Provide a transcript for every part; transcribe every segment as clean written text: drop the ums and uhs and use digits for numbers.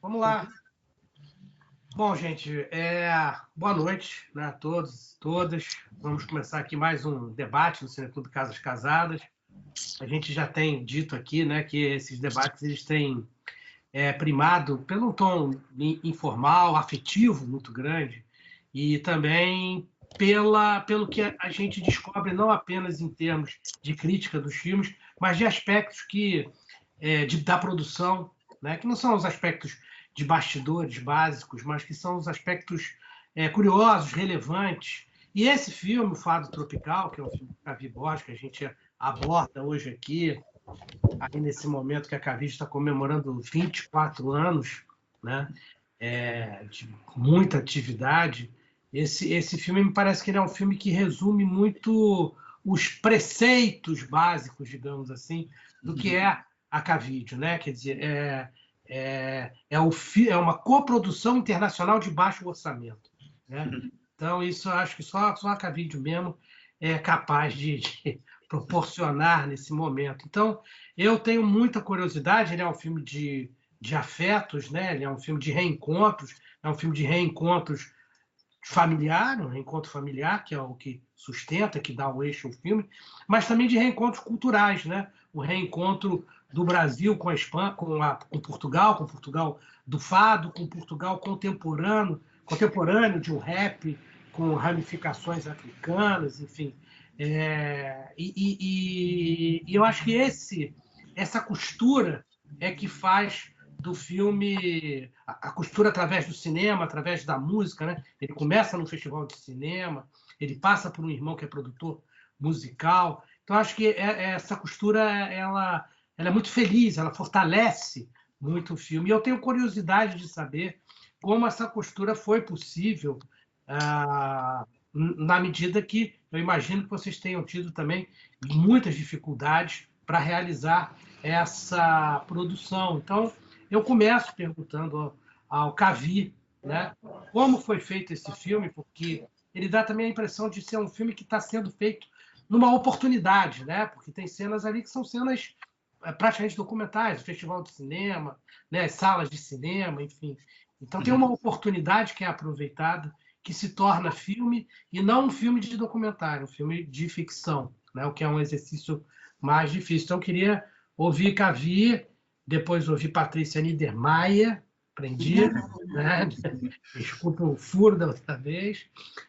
Vamos lá. Bom, gente, boa noite, né, a todos e todas. Vamos começar aqui mais um debate no Cineclube Casas Casadas. A gente já tem dito aqui, né, que esses debates eles têm primado pelo tom informal, afetivo muito grande, e também pelo que a gente descobre não apenas em termos de crítica dos filmes, mas de aspectos da produção, né, que não são os aspectos de bastidores básicos, mas que são os aspectos curiosos, relevantes. E esse filme, O Fado Tropical, que é um filme de Cavi Borges, que a gente aborda hoje aqui, aí nesse momento que a Cavi está comemorando 24 anos, né, de muita atividade, esse filme me parece que ele é um filme que resume muito os preceitos básicos, digamos assim, do que é a Cavídeo, né? Quer dizer, é uma coprodução internacional de baixo orçamento, né? Então, isso eu acho que só a Cavídeo mesmo é capaz de proporcionar nesse momento. Então, eu tenho muita curiosidade. Ele é um filme de afetos, né? Ele é um filme de reencontros, é um filme de reencontros familiar, um reencontro familiar, que é o que sustenta, que dá o eixo ao filme, mas também de reencontros culturais, né? O reencontro do Brasil com a Espanha, com Portugal do fado, com Portugal contemporâneo de um rap, com ramificações africanas, enfim. E eu acho que essa costura é que faz do filme, a costura através do cinema, através da música, né? Ele começa no festival de cinema, ele passa por um irmão que é produtor musical. Então, acho que essa costura ela é muito feliz, ela fortalece muito o filme. E eu tenho curiosidade de saber como essa costura foi possível, na medida que eu imagino que vocês tenham tido também muitas dificuldades para realizar essa produção. Então, eu começo perguntando ao Cavi, né, como foi feito esse filme, porque ele dá também a impressão de ser um filme que está sendo feito numa oportunidade, né, porque tem cenas ali que são cenas praticamente documentais, o festival de cinema, né, as salas de cinema, enfim. Então tem uma oportunidade que é aproveitada, que se torna filme, e não um filme de documentário, um filme de ficção, né, o que é um exercício mais difícil. Então eu queria ouvir Cavi, depois ouvi Patrícia Niedermayer, aprendi, né? Desculpa o furo da outra vez.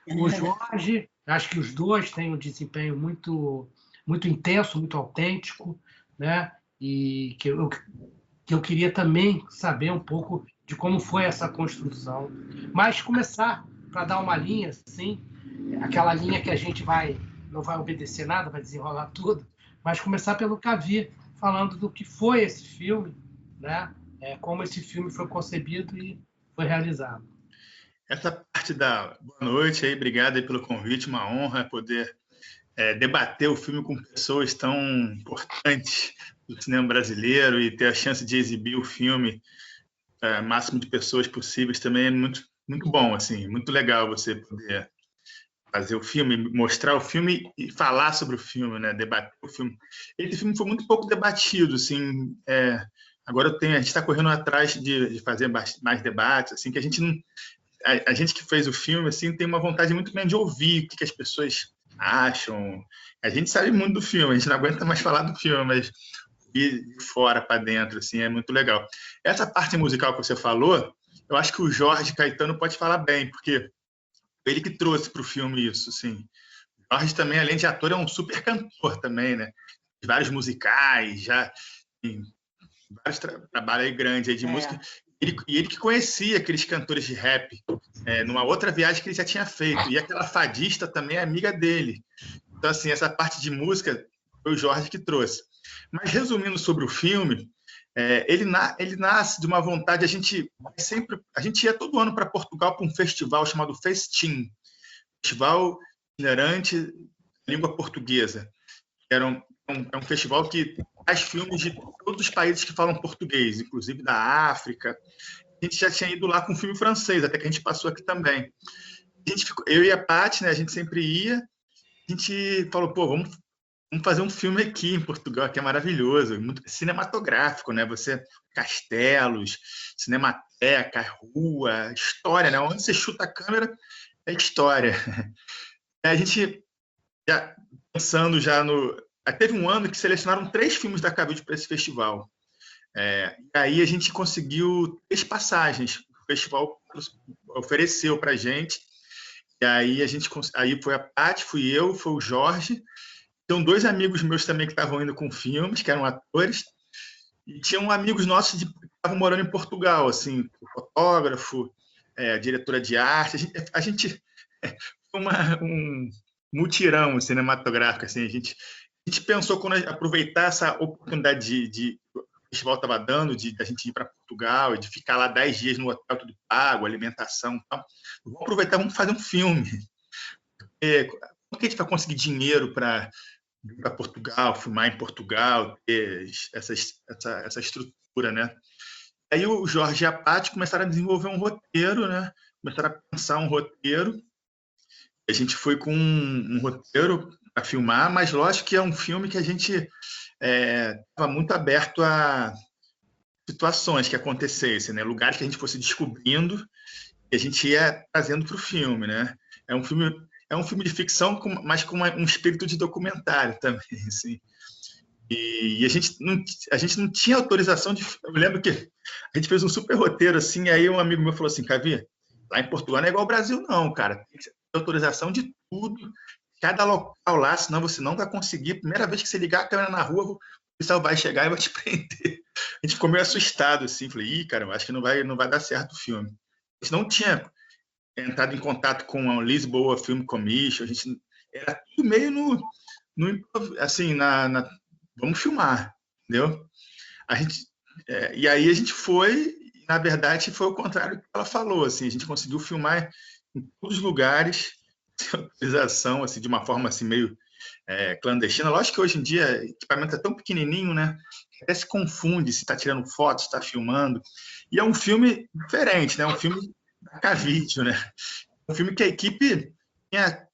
O Jorge, acho que os dois têm um desempenho muito, muito intenso, muito autêntico, né? E que eu queria também saber um pouco de como foi essa construção. Mas começar para dar uma linha, assim, aquela linha que a gente não vai obedecer nada, vai desenrolar tudo, mas começar pelo Cavi, falando do que foi esse filme, né? Como esse filme foi concebido e foi realizado. Essa parte da boa noite aí, obrigado aí pelo convite, uma honra poder debater o filme com pessoas tão importantes do cinema brasileiro e ter a chance de exibir o filme máximo de pessoas possíveis também é muito, muito bom, assim, muito legal você poder fazer o filme, mostrar o filme e falar sobre o filme, né? Debater o filme. Esse filme foi muito pouco debatido, assim. Agora a gente está correndo atrás de fazer mais debates, assim, que a gente não, a gente que fez o filme, assim, tem uma vontade muito grande de ouvir o que as pessoas acham. A gente sabe muito do filme, a gente não aguenta mais falar do filme, mas ir de fora para dentro, assim, é muito legal. Essa parte musical que você falou, eu acho que o Jorge Caetano pode falar bem, porque ele que trouxe para o filme isso, assim. O Jorge também, além de ator, é um super cantor também, né? Vários musicais, já tem vários trabalhos aí grandes aí de música. Ele que conhecia aqueles cantores de rap, numa outra viagem que ele já tinha feito. E aquela fadista também é amiga dele. Então, assim, essa parte de música foi o Jorge que trouxe. Mas, resumindo sobre o filme, ele nasce de uma vontade. A gente ia todo ano para Portugal para um festival chamado Festim, Festival Itinerante da Língua Portuguesa. Era um festival que faz filmes de todos os países que falam português, inclusive da África. A gente já tinha ido lá com um filme francês, até que a gente passou aqui também. Eu e a Paty, né, a gente sempre ia. A gente falou, pô, vamos vamos fazer um filme aqui em Portugal, que é maravilhoso, muito cinematográfico, né? Castelos, cinemateca, rua, história, né? Onde você chuta a câmera é história. A gente já pensando já no... Teve um ano que selecionaram 3 filmes da Cavite para esse festival. E aí a gente conseguiu 3 passagens. O festival ofereceu para a gente. E aí aí foi a Paty, fui eu, foi o Jorge. Tinham 2 amigos meus também que estavam indo com filmes, que eram atores. E tinham amigos nossos que estavam morando em Portugal, assim, o fotógrafo, a diretora de arte. A gente foi um mutirão cinematográfico, assim. A gente pensou quando aproveitar essa oportunidade de o festival estava dando, de a gente ir para Portugal e de ficar lá 10 dias no hotel, tudo pago, alimentação e tal. Vamos aproveitar, vamos fazer um filme. Como que a gente vai conseguir dinheiro para ir para Portugal, filmar em Portugal, ter essa estrutura, né? Aí o Jorge e a Paty começaram a desenvolver um roteiro, né? Começaram a pensar um roteiro. A gente foi com um roteiro para filmar, mas lógico que é um filme que a gente estava muito aberto a situações que acontecessem, né? Lugares que a gente fosse descobrindo e a gente ia trazendo para o filme, né? É um filme de ficção, mas com um espírito de documentário também, assim. E a gente não tinha autorização de... Eu lembro que a gente fez um super roteiro, assim, aí um amigo meu falou assim, Cavi, lá em Portugal não é igual ao Brasil, não, cara. Tem que ter autorização de tudo, cada local lá, senão você não vai conseguir. Primeira vez que você ligar a câmera na rua, o policial vai chegar e vai te prender. A gente ficou meio assustado, assim, falei, ih, cara, eu acho que não vai dar certo o filme. A gente não tinha entrado em contato com a Lisboa Film Commission, a gente era tudo meio assim, vamos filmar, entendeu? E aí a gente foi, na verdade, foi o contrário do que ela falou, assim, a gente conseguiu filmar em todos os lugares, sem autorização, assim, de uma forma assim, meio clandestina. Lógico que hoje em dia o equipamento é tão pequenininho, né? Até se confunde se está tirando foto, se está filmando. E é um filme diferente, né? Um filme da K-Vídeo, né? Um filme que a equipe tinha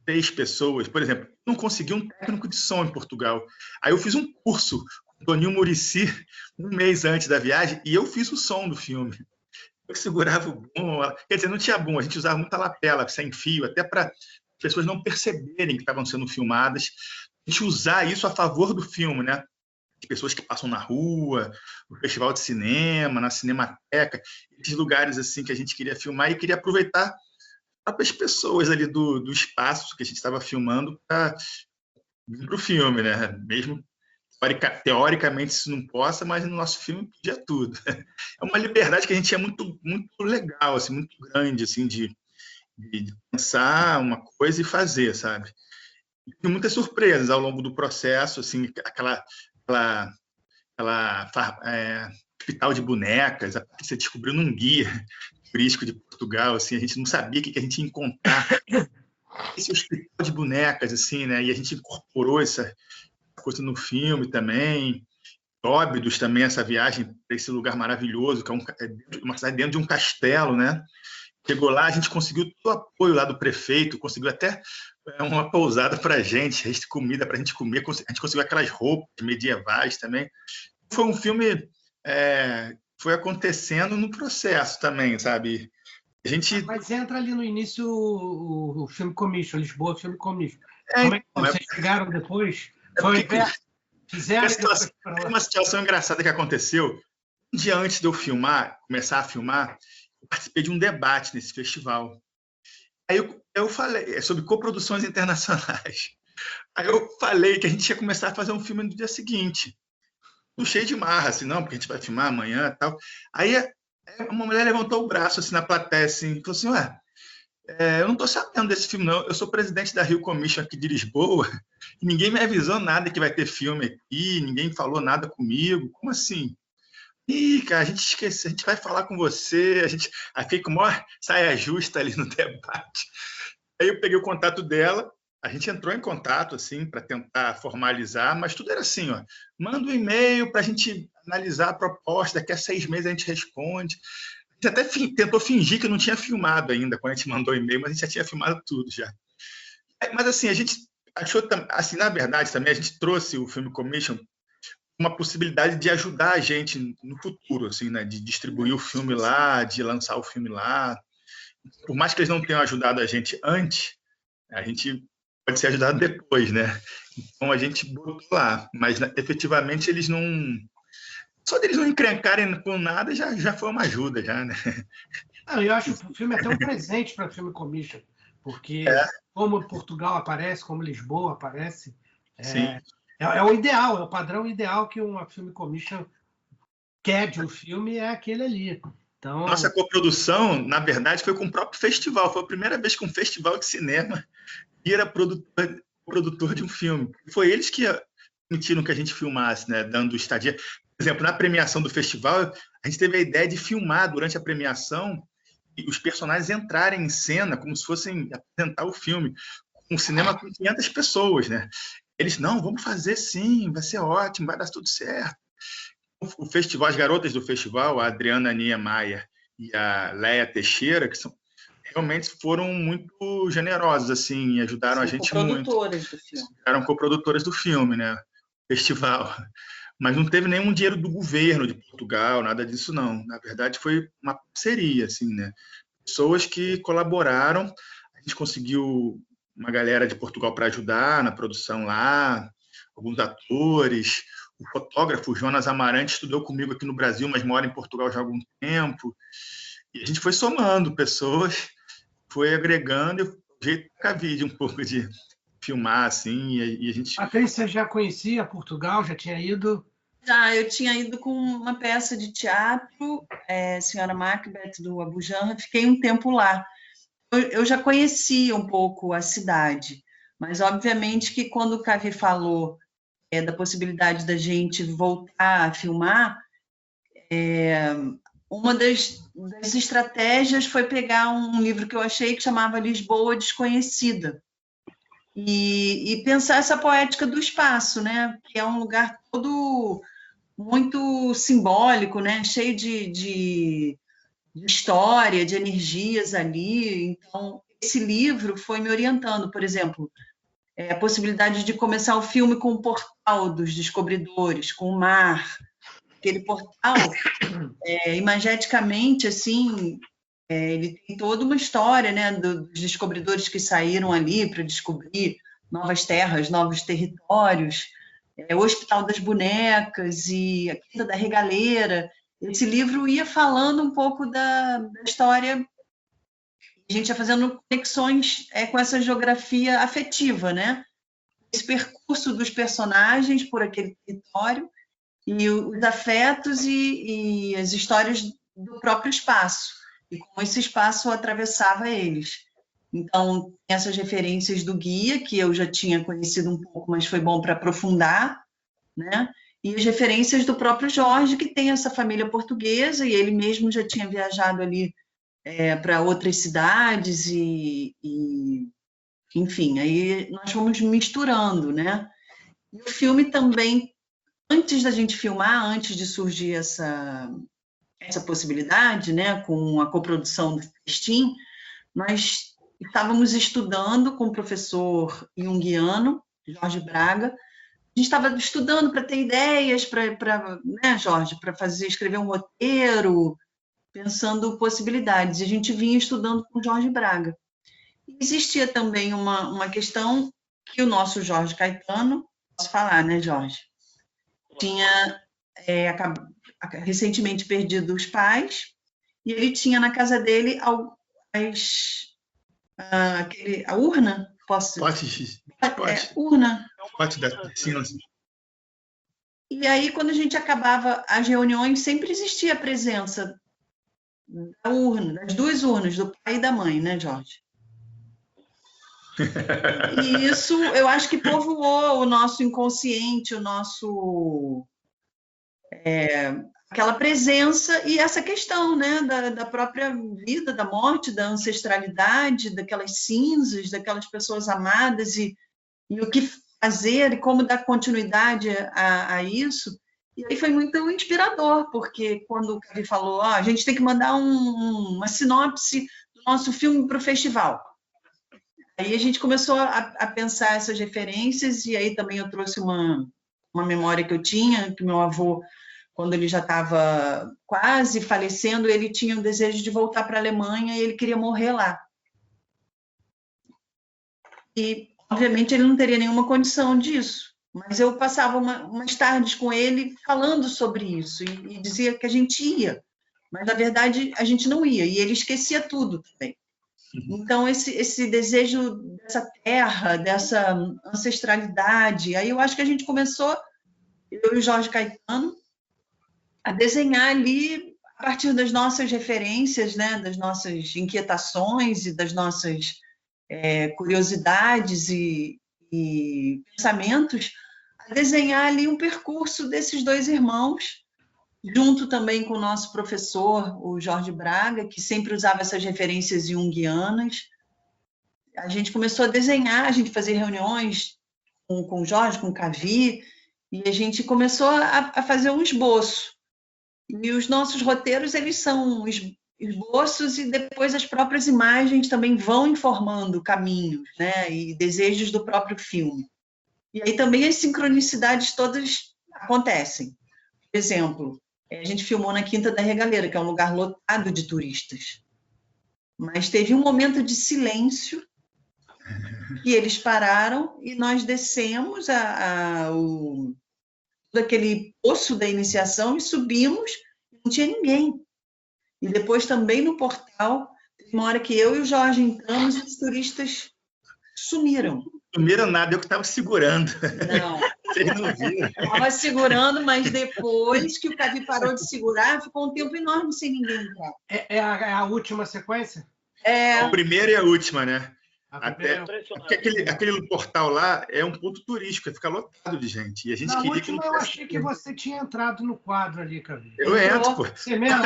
3 pessoas. Por exemplo, não consegui um técnico de som em Portugal. Aí eu fiz um curso com o Toninho Muricy 1 mês antes da viagem e eu fiz o som do filme. Eu segurava o boom, quer dizer, não tinha boom, a gente usava muita lapela, sem fio, até para as pessoas não perceberem que estavam sendo filmadas. A gente usar isso a favor do filme, né? As pessoas que passam na rua, no festival de cinema, na cinemateca, esses lugares assim que a gente queria filmar e queria aproveitar as pessoas ali do espaço que a gente estava filmando para vir para o filme, né? Mesmo teoricamente isso não possa, mas no nosso filme podia tudo. É uma liberdade que a gente tinha muito, muito legal, assim, muito grande, assim, de pensar uma coisa e fazer, sabe? E muitas surpresas ao longo do processo, assim, aquela hospital de bonecas, que você descobriu num guia turístico de Portugal, assim, a gente não sabia o que a gente ia encontrar. Esse hospital de bonecas, assim, né? E a gente incorporou essa coisa no filme também. Óbidos também, essa viagem para esse lugar maravilhoso, que é uma cidade dentro de um castelo, né? Chegou lá, a gente conseguiu todo o apoio lá do prefeito, conseguiu até uma pousada para a gente, comida para a gente comer, a gente conseguiu aquelas roupas medievais também. Foi um filme... foi acontecendo no processo também, sabe? A gente... Mas entra ali no início o Film Commission, Lisboa Film Commission. Como é que vocês chegaram depois? Fizeram uma situação engraçada que aconteceu. Um dia antes de eu começar a filmar, eu participei de um debate nesse festival. Aí eu falei sobre coproduções internacionais. Aí eu falei que a gente ia começar a fazer um filme no dia seguinte. Cheio de marra, assim, não, porque a gente vai filmar amanhã e tal. Aí uma mulher levantou o braço, assim, na plateia, assim, e falou assim, eu não estou sabendo desse filme, não. Eu sou presidente da Rio Commission aqui de Lisboa e ninguém me avisou nada que vai ter filme aqui, ninguém falou nada comigo. Como assim? Ih, cara, a gente esqueceu, a gente vai falar com você. Aí fiquei com uma saia justa ali no debate. Aí eu peguei o contato dela, a gente entrou em contato, assim, para tentar formalizar, mas tudo era assim, manda um e-mail para a gente analisar a proposta, daqui a 6 meses a gente responde. A gente até tentou fingir que não tinha filmado ainda quando a gente mandou o e-mail, mas a gente já tinha filmado tudo já. Mas assim, a gente achou, assim, na verdade, também a gente trouxe o Film Commission uma possibilidade de ajudar a gente no futuro, assim, né? De distribuir o filme lá, de lançar o filme lá. Por mais que eles não tenham ajudado a gente antes, a gente pode ser ajudado depois, né? Então a gente botou lá, mas efetivamente eles não. Só deles não encrencarem com nada já foi uma ajuda, já, né? Não, eu acho que o filme é até um presente para o Film Commission, porque como Portugal aparece, como Lisboa aparece, Sim. é o ideal, é o padrão ideal que uma Film Commission quer de um filme, é aquele ali. Então, nossa coprodução, na verdade, foi com o próprio festival. Foi a primeira vez que um festival de cinema era produtor de um filme. Foi eles que permitiram que a gente filmasse, né? Dando estadia. Por exemplo, na premiação do festival, a gente teve a ideia de filmar durante a premiação e os personagens entrarem em cena como se fossem apresentar o filme. Um cinema com 500 pessoas, né? Eles, não, vamos fazer sim, vai ser ótimo, vai dar tudo certo. O festival, as garotas do festival, a Adriana Niemeyer e a Leia Teixeira, que realmente foram muito generosas, assim, e ajudaram a gente muito. Coprodutoras do filme. Eram coprodutoras do filme, né? Festival. Mas não teve nenhum dinheiro do governo de Portugal, nada disso, não. Na verdade, foi uma parceria, assim, né? Pessoas que colaboraram. A gente conseguiu uma galera de Portugal para ajudar na produção lá, alguns atores. O fotógrafo Jonas Amarante estudou comigo aqui no Brasil, mas mora em Portugal já há algum tempo. E a gente foi somando pessoas, foi agregando, eu jeito que havia um pouco de filmar, assim, e a gente... Patrícia já conhecia Portugal, já tinha ido? Já, eu tinha ido com uma peça de teatro, Senhora Macbeth, do Abu Janra, fiquei um tempo lá. Eu já conhecia um pouco a cidade, mas obviamente que quando o Cavi falou da possibilidade da gente voltar a filmar, uma das estratégias foi pegar um livro que eu achei que chamava Lisboa Desconhecida e pensar essa poética do espaço, né? Que é um lugar todo muito simbólico, né? Cheio de história, de energias ali. Então, esse livro foi me orientando, por exemplo, a possibilidade de começar o filme com o portal dos descobridores, com o mar. Aquele portal, imageticamente, assim, ele tem toda uma história, né, dos descobridores que saíram ali para descobrir novas terras, novos territórios, o Hospital das Bonecas e a Quinta da Regaleira. Esse livro ia falando um pouco da história, a gente ia fazendo conexões com essa geografia afetiva, né? Esse percurso dos personagens por aquele território e os afetos e as histórias do próprio espaço, e como esse espaço atravessava eles. Então, essas referências do guia, que eu já tinha conhecido um pouco, mas foi bom para aprofundar, né? E as referências do próprio Jorge, que tem essa família portuguesa, e ele mesmo já tinha viajado ali para outras cidades, enfim, aí nós fomos misturando, né? E o filme também, antes da gente filmar, antes de surgir essa possibilidade, né, com a coprodução do Festim, nós estávamos estudando com o professor junguiano, Jorge Braga. A gente estava estudando para ter ideias, né, Jorge, para escrever um roteiro, pensando possibilidades. E a gente vinha estudando com o Jorge Braga. E existia também uma questão que o nosso Jorge Caetano, posso falar, né, Jorge? Tinha recentemente perdido os pais, e ele tinha na casa dele a urna, posso? Pote. Urna. Pote da piscina. E aí, quando a gente acabava as reuniões, sempre existia a presença da urna, das duas urnas, do pai e da mãe, né, Jorge? E isso, eu acho que povoou o nosso inconsciente, o nosso... aquela presença e essa questão, né, da própria vida, da morte, da ancestralidade, daquelas cinzas, daquelas pessoas amadas e o que fazer e como dar continuidade a isso. E aí foi muito inspirador, porque quando o Cavi falou, a gente tem que mandar uma sinopse do nosso filme para o festival. aí a gente começou a pensar essas referências, e aí também eu trouxe uma memória que eu tinha, que meu avô, quando ele já estava quase falecendo, ele tinha o desejo de voltar para a Alemanha e ele queria morrer lá. E, obviamente, ele não teria nenhuma condição disso, mas eu passava umas tardes com ele falando sobre isso e dizia que a gente ia, mas, na verdade, a gente não ia, e ele esquecia tudo também. Então, esse desejo dessa terra, dessa ancestralidade, aí eu acho que a gente começou, eu e o Jorge Caetano, a desenhar ali a partir das nossas referências, né, das nossas inquietações e das nossas curiosidades e pensamentos, a desenhar ali um percurso desses dois irmãos, junto também com o nosso professor, o Jorge Braga, que sempre usava essas referências junguianas. A gente começou a desenhar, a gente fazia reuniões com o Jorge, com o Cavi, e a gente começou a fazer um esboço. E os nossos roteiros, eles são esboços, e depois as próprias imagens também vão informando caminhos, né, e desejos do próprio filme. E aí também as sincronicidades todas acontecem. Por exemplo, a gente filmou na Quinta da Regaleira, que é um lugar lotado de turistas. Mas teve um momento de silêncio, que eles pararam e nós descemos daquele poço da iniciação e subimos, não tinha ninguém. E depois também no portal, teve uma hora que eu e o Jorge entramos e os turistas sumiram. Sumiram nada, eu que estava segurando. Não. Vocês não viram. Estava segurando, mas depois que o Cavi parou de segurar, ficou um tempo enorme sem ninguém entrar. É a última sequência? A primeira e a última, né? Até porque aquele portal lá é um ponto turístico, fica lotado de gente. E a gente queria que não eu achei que você tinha entrado no quadro ali, Cavi. Eu entro, pô. Você mesmo?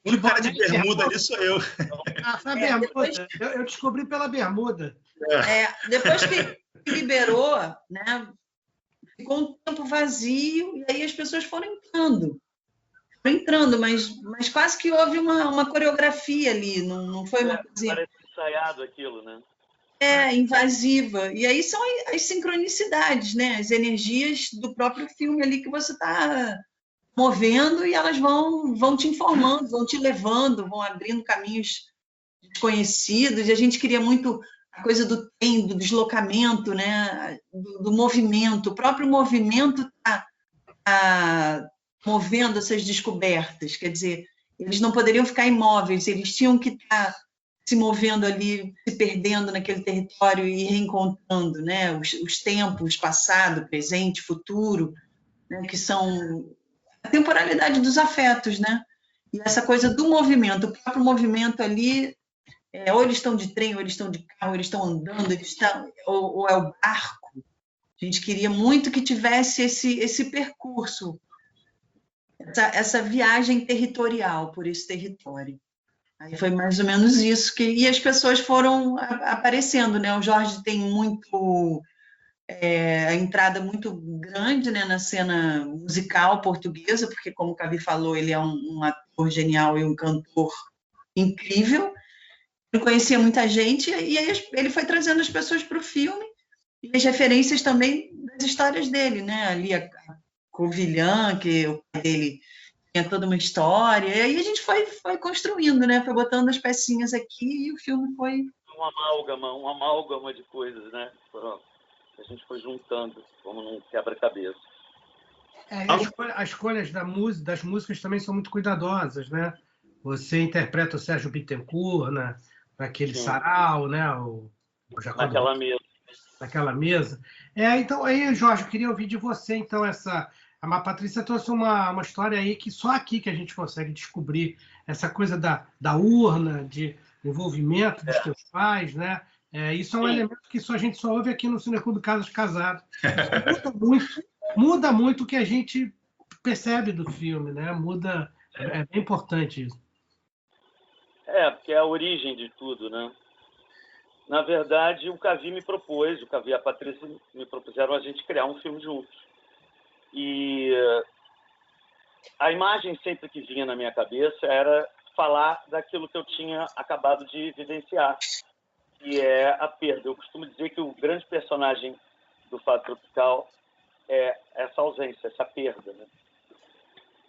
O único cara de bermuda ali sou eu. Foi a bermuda. Depois... Eu descobri pela bermuda. Depois que liberou, né, ficou um tempo vazio, e aí as pessoas foram entrando, mas quase que houve uma coreografia ali, não foi uma coisa... Parece ensaiado aquilo, né? Invasiva. E aí são as sincronicidades, né? As energias do próprio filme ali que você está movendo, e elas vão te informando, vão te levando, vão abrindo caminhos desconhecidos. E a gente queria muito a coisa do trem, do deslocamento, né? Do movimento. O próprio movimento está movendo essas descobertas. Quer dizer, eles não poderiam ficar imóveis, eles tinham que estar se movendo ali, se perdendo naquele território e reencontrando, né? Os tempos, passado, presente, futuro, né? Que são a temporalidade dos afetos, né? E essa coisa do movimento, o próprio movimento ali, ou eles estão de trem, ou eles estão de carro, ou eles estão andando, ou é o barco. A gente queria muito que tivesse esse percurso, essa viagem territorial por esse território. Aí foi mais ou menos isso, e as pessoas foram aparecendo, né? O Jorge tem a entrada muito grande, né, na cena musical portuguesa, porque, como o Cavi falou, ele é um ator genial e um cantor incrível. Ele conhecia muita gente, e aí ele foi trazendo as pessoas para o filme, e as referências também das histórias dele, né? Ali a Covilhã, que o pai dele tinha toda uma história, e aí a gente foi construindo, né? Foi botando as pecinhas aqui, e o filme foi... Um amálgama de coisas, né? A gente foi juntando, como num quebra-cabeça. As escolhas das músicas também são muito cuidadosas, né? Você interpreta o Sérgio Bittencourt naquele sarau, né? Naquela mesa. Então, aí, Jorge, eu queria ouvir de você, então, a Patrícia trouxe uma história aí que só aqui que a gente consegue descobrir essa coisa da urna, de envolvimento dos teus pais, né? Isso é um elemento que a gente só ouve aqui no Cineclube Casas Casados. Muda muito o que a gente percebe do filme, né? É bem importante isso. Porque é a origem de tudo, né? Na verdade, o Cavi e a Patrícia me propuseram a gente criar um filme juntos. E a imagem sempre que vinha na minha cabeça era falar daquilo que eu tinha acabado de vivenciar, que é a perda. Eu costumo dizer que o grande personagem do Fado Tropical é essa ausência, essa perda, né?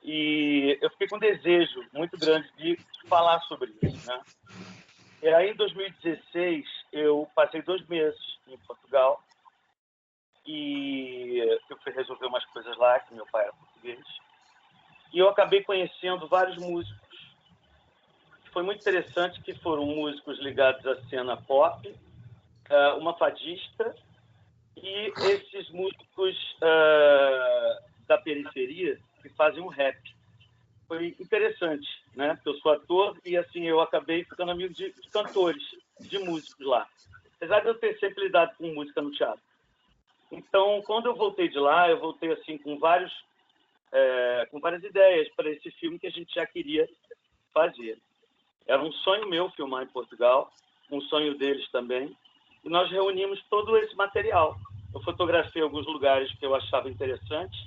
E eu fiquei com um desejo muito grande de falar sobre isso, né? E aí, em 2016, eu passei 2 meses em Portugal e eu fui resolver umas coisas lá, que meu pai era português, e eu acabei conhecendo vários músicos. Foi muito interessante, que foram músicos ligados à cena pop, uma fadista, e esses músicos da periferia que fazem um rap. Foi interessante, né? Porque eu sou ator e, assim, eu acabei ficando amigo de cantores, de músicos lá. Apesar de eu ter sempre lidado com música no teatro. Então, quando eu voltei de lá, eu voltei, assim, com várias ideias para esse filme que a gente já queria fazer. Era um sonho meu filmar em Portugal, um sonho deles também. E nós reunimos todo esse material. Eu fotografei alguns lugares que eu achava interessantes,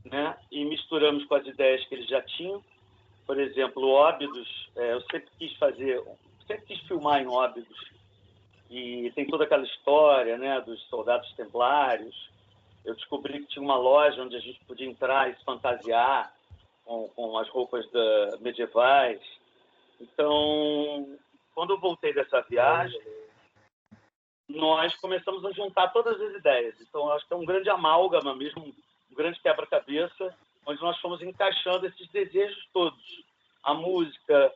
né? E misturamos com as ideias que eles já tinham. Por exemplo, Óbidos, eu sempre quis filmar em Óbidos, e tem toda aquela história, né, dos soldados templários. Eu descobri que tinha uma loja onde a gente podia entrar e se fantasiar com as roupas medievais. Então, quando eu voltei dessa viagem, nós começamos a juntar todas as ideias. Então, acho que é um grande amálgama mesmo, um grande quebra-cabeça, onde nós fomos encaixando esses desejos todos. A música,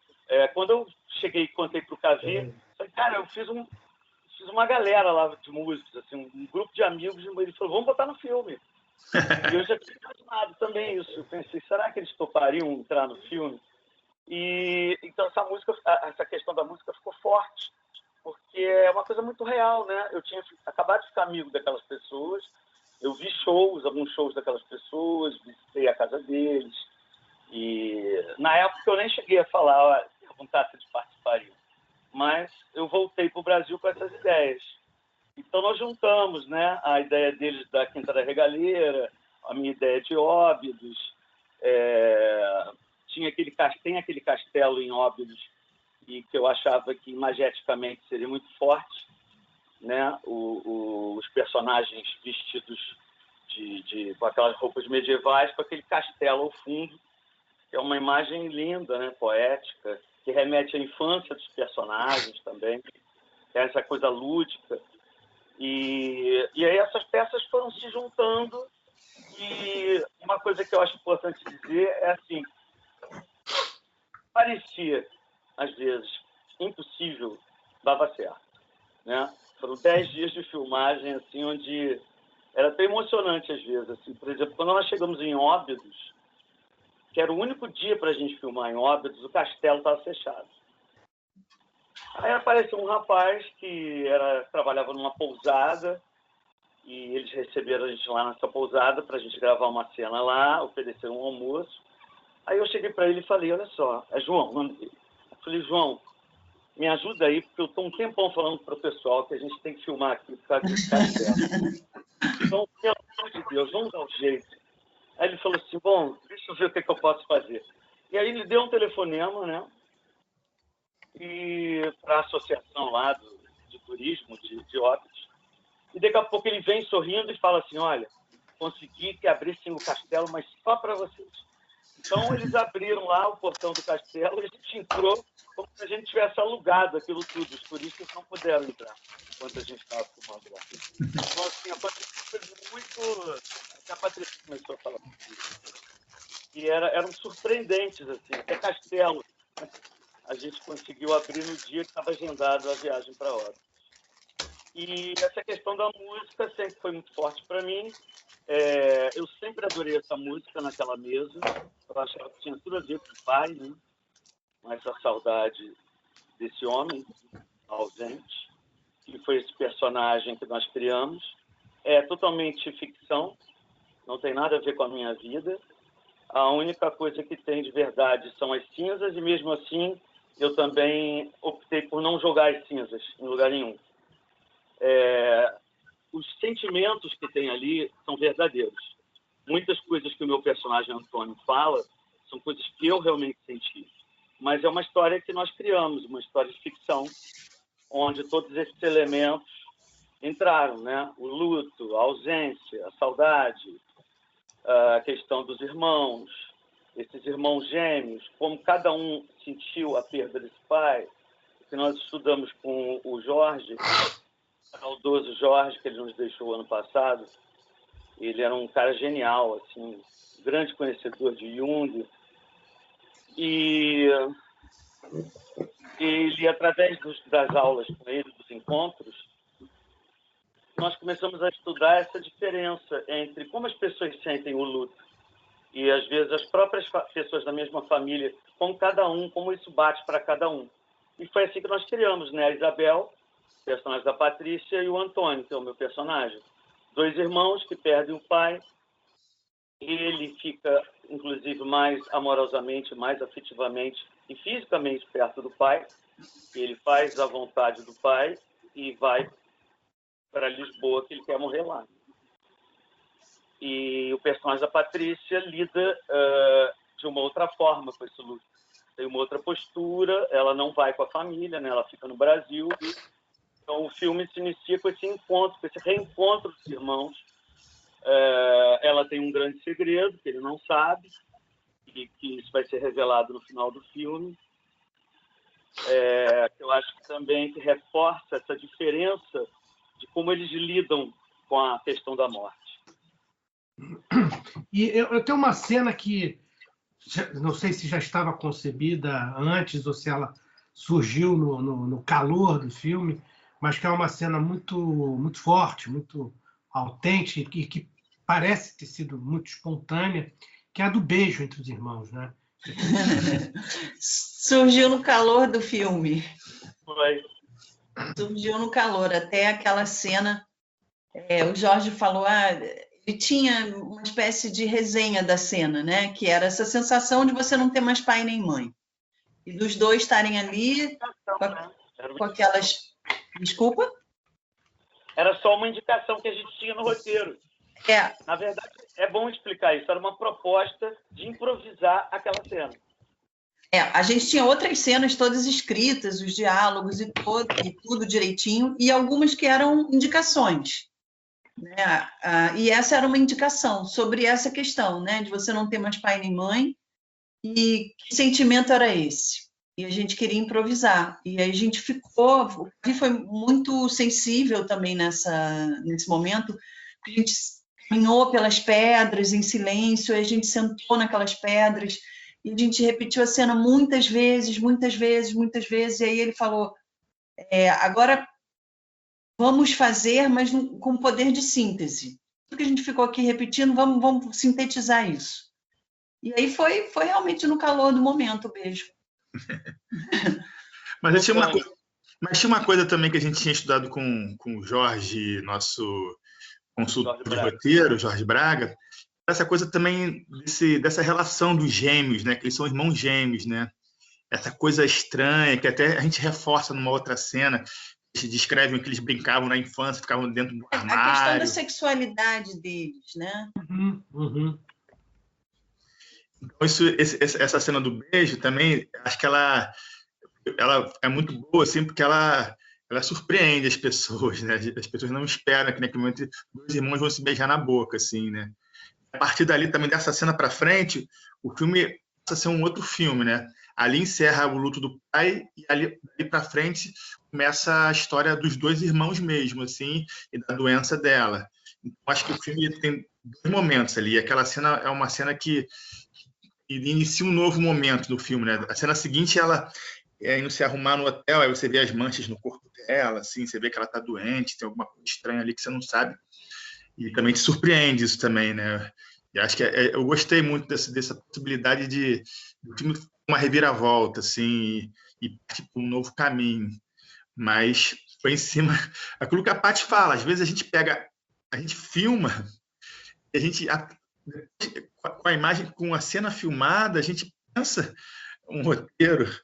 quando eu cheguei e contei para o Cavi, falei, cara, eu fiz uma galera lá de músicos, assim, um grupo de amigos, e ele falou, vamos botar no filme. E eu já tinha imaginado também isso. Eu pensei, será que eles topariam entrar no filme? E então essa questão da música ficou forte, porque é uma coisa muito real, né? Eu tinha acabado de ficar amigo daquelas pessoas, eu vi alguns shows daquelas pessoas, visitei a casa deles, e na época eu nem cheguei a falar, perguntar se eles participariam, mas eu voltei para o Brasil com essas ideias. Então nós juntamos, né, a ideia deles da Quinta da Regaleira, a minha ideia de Óbidos, tem aquele castelo em Óbidos, e que eu achava que imageticamente seria muito forte, né? Os personagens vestidos com aquelas roupas medievais, com aquele castelo ao fundo, que é uma imagem linda, né? Poética, que remete à infância dos personagens também, que é essa coisa lúdica. E aí essas peças foram se juntando, e uma coisa que eu acho importante dizer é assim, parecia, às vezes, impossível, dava certo, né? Foram 10 dias de filmagem, assim, onde era até emocionante, às vezes. Assim. Por exemplo, quando nós chegamos em Óbidos, que era o único dia para a gente filmar em Óbidos, o castelo estava fechado. Aí apareceu um rapaz que trabalhava numa pousada, e eles receberam a gente lá nessa pousada para a gente gravar uma cena lá, ofereceram um almoço. Aí eu cheguei para ele e falei, olha só, é João o nome dele. Eu falei, João, me ajuda aí, porque eu estou um tempão falando para o pessoal que a gente tem que filmar aqui por causa desse castelo. Então, pelo amor de Deus, vamos dar um jeito. Aí ele falou assim, bom, deixa eu ver o que eu posso fazer. E aí ele deu um telefonema, né, para a associação lá de turismo de Óbidos. E daqui a pouco ele vem sorrindo e fala assim, olha, consegui que abrissem o castelo, mas só para vocês. Então, eles abriram lá o portão do castelo e a gente entrou como se a gente tivesse alugado aquilo tudo. Os turistas não puderam entrar enquanto a gente estava filmando lá. Então, assim, a Patrícia foi muito... A Patrícia começou a falar disso. E eram surpreendentes, assim, até castelo. A gente conseguiu abrir no dia que estava agendado a viagem para Óbidos. E essa questão da música sempre foi muito forte para mim. Eu sempre adorei essa música naquela mesa. Eu achava que tinha tudo a ver com o pai, né? Com essa saudade desse homem ausente, que foi esse personagem que nós criamos. É totalmente ficção, não tem nada a ver com a minha vida. A única coisa que tem de verdade são as cinzas, e mesmo assim eu também optei por não jogar as cinzas em lugar nenhum. Os sentimentos que tem ali são verdadeiros. Muitas coisas que o meu personagem Antônio fala são coisas que eu realmente senti. Mas é uma história que nós criamos, uma história de ficção, onde todos esses elementos entraram, né? O luto, a ausência, a saudade, a questão dos irmãos, esses irmãos gêmeos, como cada um sentiu a perda desse pai. Que nós estudamos com o Jorge, o saudoso Jorge, que ele nos deixou ano passado. Ele era um cara genial, assim, grande conhecedor de Jung. E ele, através das aulas com ele, dos encontros, nós começamos a estudar essa diferença entre como as pessoas sentem o luto e, às vezes, as próprias pessoas da mesma família, com cada um, como isso bate para cada um. E foi assim que nós criamos, né? A Isabel, personagem da Patrícia, e o Antônio, que é o meu personagem. 2 irmãos que perdem o pai. Ele fica, inclusive, mais amorosamente, mais afetivamente e fisicamente perto do pai. Ele faz a vontade do pai e vai para Lisboa, que ele quer morrer lá. E o personagem da Patrícia lida de uma outra forma com esse luto. Tem uma outra postura, ela não vai com a família, né? Ela fica no Brasil. Então, o filme se inicia com esse encontro, com esse reencontro dos irmãos. Ela tem um grande segredo, que ele não sabe, e que isso vai ser revelado no final do filme. Eu acho que também que reforça essa diferença de como eles lidam com a questão da morte. E eu tenho uma cena que, não sei se já estava concebida antes ou se ela surgiu no calor do filme, mas que é uma cena muito, muito forte, muito autêntica e que parece ter sido muito espontânea, que é a do beijo entre os irmãos, né? Surgiu no calor do filme. Foi. Surgiu no calor, até aquela cena, o Jorge falou, ele tinha uma espécie de resenha da cena, né? Que era essa sensação de você não ter mais pai nem mãe. E dos dois estarem ali com aquelas... Desculpa? Era só uma indicação que a gente tinha no roteiro. Na verdade, é bom explicar isso. Era uma proposta de improvisar aquela cena. A gente tinha outras cenas todas escritas, os diálogos e tudo direitinho, e algumas que eram indicações. Né? E essa era uma indicação sobre essa questão, né? De você não ter mais pai nem mãe, e que sentimento era esse? E a gente queria improvisar. E aí a gente ficou... O Davi foi muito sensível também nesse momento. A gente caminhou pelas pedras em silêncio, a gente sentou naquelas pedras, e a gente repetiu a cena muitas vezes, e aí ele falou, agora vamos fazer, mas com poder de síntese. Tudo que a gente ficou aqui repetindo, vamos sintetizar isso. E aí foi realmente no calor do momento o beijo. Mas tinha uma coisa também que a gente tinha estudado com o Jorge, nosso consultor de roteiro, Jorge Braga, essa coisa também dessa relação dos gêmeos, né? Que eles são irmãos gêmeos, né? Essa coisa estranha que até a gente reforça numa outra cena, que descrevem que eles brincavam na infância, ficavam dentro do armário. A questão da sexualidade deles, né? Uhum. Então, essa cena do beijo também, acho que ela é muito boa, assim, porque ela surpreende as pessoas, né? As pessoas não esperam que naquele momento 2 irmãos vão se beijar na boca, assim, né? A partir dali, também dessa cena para frente, o filme passa a ser um outro filme, né? Ali encerra o luto do pai e ali para frente começa a história dos 2 irmãos mesmo, assim, e da doença dela. Então, acho que o filme tem 2 momentos ali. Aquela cena é uma cena que inicia um novo momento no filme, né? A cena seguinte, ela indo se arrumar no hotel, aí você vê as manchas no corpo dela, assim, você vê que ela está doente, tem alguma coisa estranha ali que você não sabe. E também te surpreende isso também, né? E acho que eu gostei muito dessa possibilidade do filme uma reviravolta, assim, e partir para um novo caminho. Mas foi em cima... Aquilo que a Paty fala, às vezes a gente filma, a gente, com a imagem, com a cena filmada, a gente pensa um roteiro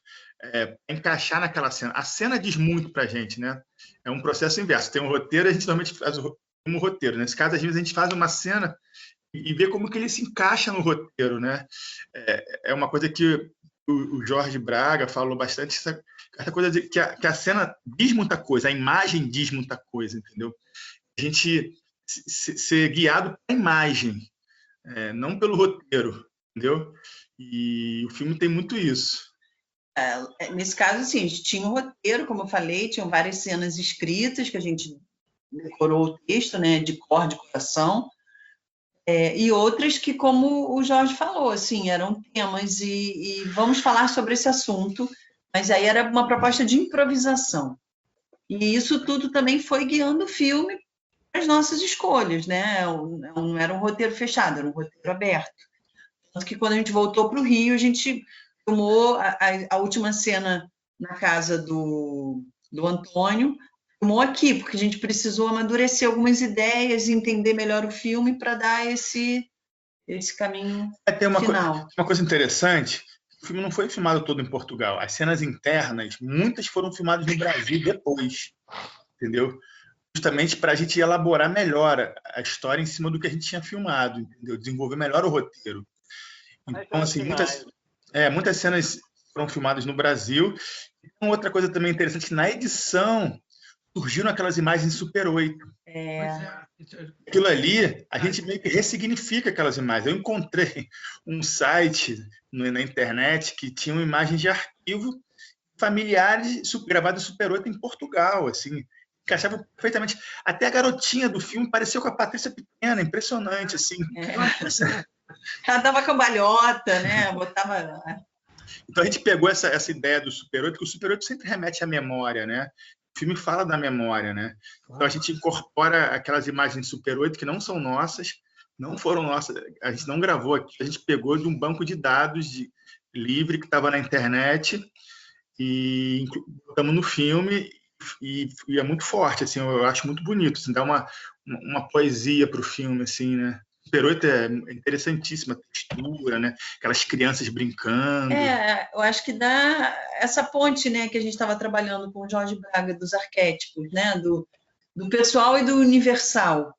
encaixar naquela cena. A cena diz muito para a gente, né? É um processo inverso. Tem um roteiro, a gente normalmente faz um roteiro. Nesse caso, às vezes, a gente faz uma cena e vê como que ele se encaixa no roteiro, né? É uma coisa que o Jorge Braga falou bastante, essa essa coisa de que a cena diz muita coisa, a imagem diz muita coisa, entendeu? A gente ser guiado pela imagem, não pelo roteiro, entendeu? E o filme tem muito isso. Nesse caso, assim, a gente tinha um roteiro, como eu falei, tinham várias cenas escritas que a gente decorou o texto, né, de cor, de coração, e outras que, como o Jorge falou, assim, eram temas e vamos falar sobre esse assunto, mas aí era uma proposta de improvisação. E isso tudo também foi guiando o filme para as nossas escolhas, né? Não era um roteiro fechado, era um roteiro aberto. Tanto que quando a gente voltou para o Rio, a gente filmou a última cena na casa do Antônio, filmou aqui, porque a gente precisou amadurecer algumas ideias e entender melhor o filme para dar esse caminho final. Uma coisa interessante, o filme não foi filmado todo em Portugal. As cenas internas, muitas foram filmadas no Brasil depois, entendeu? Justamente para a gente elaborar melhor a história em cima do que a gente tinha filmado, entendeu? Desenvolver melhor o roteiro. Então, assim, muitas cenas foram filmadas no Brasil. E outra coisa também interessante, na edição surgiram aquelas imagens Super 8. Aquilo ali, a gente meio que ressignifica aquelas imagens. Eu encontrei um site na internet que tinha imagens de arquivo familiares gravadas em Super 8 em Portugal, assim, encaixava perfeitamente. Até a garotinha do filme pareceu com a Patrícia pequena, impressionante, assim. Ela dava cambalhota, né? Botava... Então a gente pegou essa ideia do Super 8, que o Super 8 sempre remete à memória, né? O filme fala da memória, né? Então a gente incorpora aquelas imagens de Super 8 que não são nossas, não foram nossas, a gente não gravou aqui, a gente pegou de um banco de dados livre que estava na internet e botamos no filme e é muito forte, assim, eu acho muito bonito, assim, dá uma poesia para o filme, assim, né? Super 8 é interessantíssima, a textura, né? Aquelas crianças brincando. Eu acho que dá essa ponte, né, que a gente estava trabalhando com o Jorge Braga, dos arquétipos, né, do pessoal e do universal,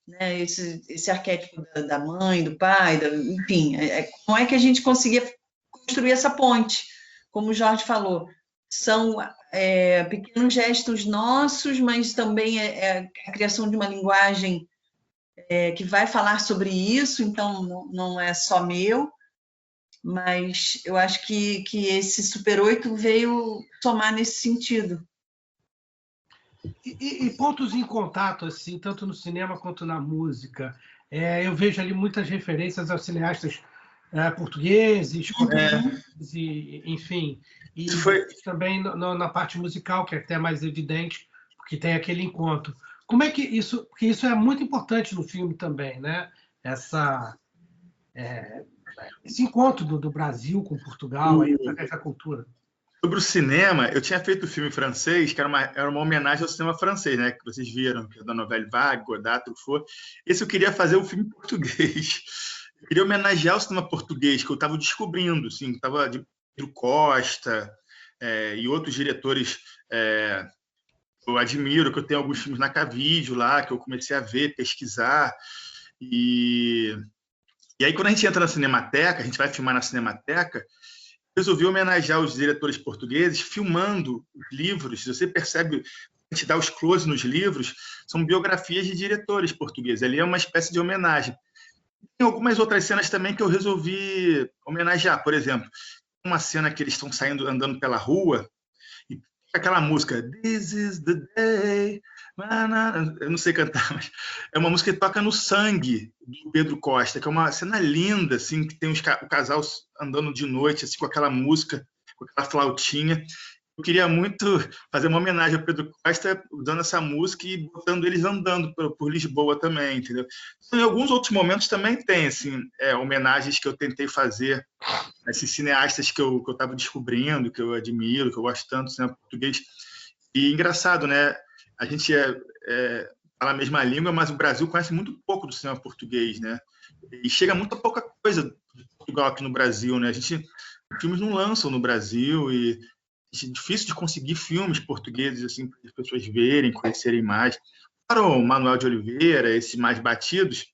né, esse arquétipo da mãe, do pai, enfim, como é que a gente conseguia construir essa ponte, como o Jorge falou, são pequenos gestos nossos, mas também a criação de uma linguagem que vai falar sobre isso, então não é só meu, mas eu acho que esse Super 8 veio somar nesse sentido. E pontos em contato, assim, tanto no cinema quanto na música. Eu vejo ali muitas referências aos cineastas portugueses, coreanos, enfim. E também na parte musical, que é até mais evidente, porque tem aquele encontro. Como é que isso... Porque isso é muito importante no filme também, né? Esse encontro do Brasil com Portugal, essa cultura. Sobre o cinema, eu tinha feito o filme francês, que era uma homenagem ao cinema francês, né? Que vocês viram, que é da Nouvelle Vague, Godard, Truffaut. Esse eu queria fazer o filme português. Eu queria homenagear o cinema português, que eu estava descobrindo, assim, estava de Pedro Costa e outros diretores eu admiro, que eu tenho alguns filmes na Cavídeo lá, que eu comecei a ver, pesquisar. E aí, quando a gente entra na Cinemateca, a gente vai filmar na Cinemateca, resolvi homenagear os diretores portugueses filmando os livros. Você percebe, a gente dá os close nos livros, são biografias de diretores portugueses. Ali é uma espécie de homenagem. Tem algumas outras cenas também que eu resolvi homenagear. Por exemplo, uma cena que eles estão andando pela rua, e aquela música This is the day, eu não sei cantar, mas é uma música que toca no Sangue, do Pedro Costa, que é uma cena linda, assim, que tem o casal andando de noite, assim, com aquela música, com aquela flautinha. Eu queria muito fazer uma homenagem ao Pedro Costa usando essa música e botando eles andando por Lisboa também, entendeu? Então, em alguns outros momentos também tem, assim, homenagens que eu tentei fazer a esses cineastas que eu estava descobrindo, que eu admiro, que eu gosto tanto do cinema português. E engraçado, né? A gente fala a mesma língua, mas o Brasil conhece muito pouco do cinema português, né? E chega muito pouca coisa de Portugal aqui no Brasil, né? Os filmes não lançam no Brasil e é difícil de conseguir filmes portugueses assim para as pessoas verem, conhecerem mais. Para o Manuel de Oliveira, esses mais batidos,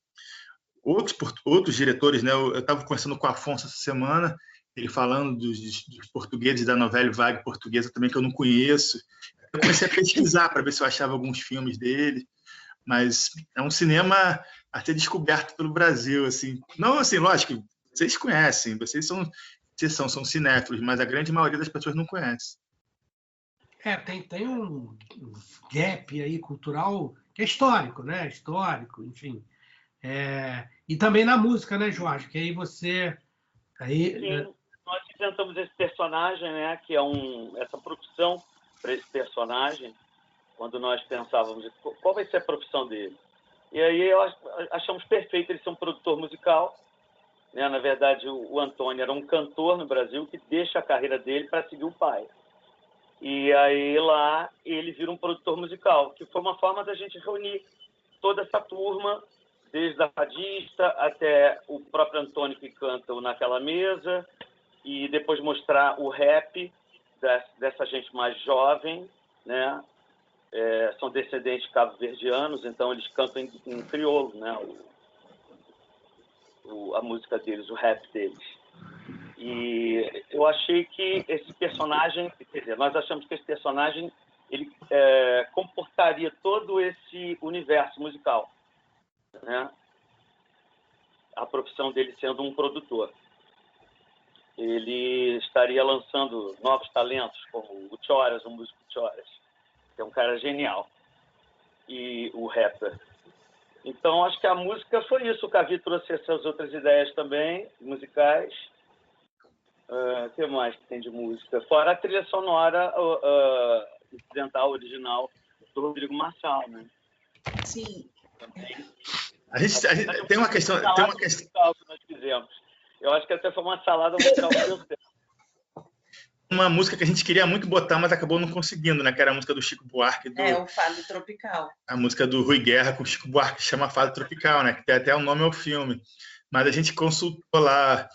outros diretores, né? Eu estava conversando com o Afonso essa semana, ele falando dos portugueses da novela vague portuguesa também, que eu não conheço. Eu comecei a pesquisar para ver se eu achava alguns filmes dele, mas é um cinema a ser descoberto pelo Brasil, assim. Não, assim, lógico, vocês conhecem, vocês são cinéfilos, mas a grande maioria das pessoas não conhece. Tem um gap aí cultural que é histórico, né? Histórico, enfim. E também na música, né, Jorge? Que aí você... Sim, nós inventamos esse personagem, né? Que é essa profissão para esse personagem, quando nós pensávamos qual vai ser a profissão dele. E aí achamos perfeito ele ser um produtor musical, né? Na verdade, o Antônio era um cantor no Brasil que deixa a carreira dele para seguir o pai. E aí lá ele vira um produtor musical, que foi uma forma da gente reunir toda essa turma, desde a fadista até o próprio Antônio que canta Naquela Mesa, e depois mostrar o rap dessa gente mais jovem, né? São descendentes cabo-verdianos, então eles cantam em crioulo, né? A música deles, o rap deles. E eu achei que esse personagem, quer dizer, nós achamos que esse personagem ele comportaria todo esse universo musical, né? A profissão dele sendo um produtor. Ele estaria lançando novos talentos, como o Choras, o músico Choras, que é um cara genial, e o rapper. Então, acho que a música foi isso. O Cavi trouxe essas outras ideias também, musicais. O que mais que tem de música? Fora a trilha sonora incidental, original, do Rodrigo Marçal, né? Sim. A gente tem uma questão... que nós fizemos. Eu acho que até foi uma salada musical que deu certo. Uma música que a gente queria muito botar, mas acabou não conseguindo, né? Que era a música do Chico Buarque. O Fado Tropical. A música do Rui Guerra com o Chico Buarque, que chama Fado Tropical, né? Que tem até o nome ao filme. Mas a gente consultou lá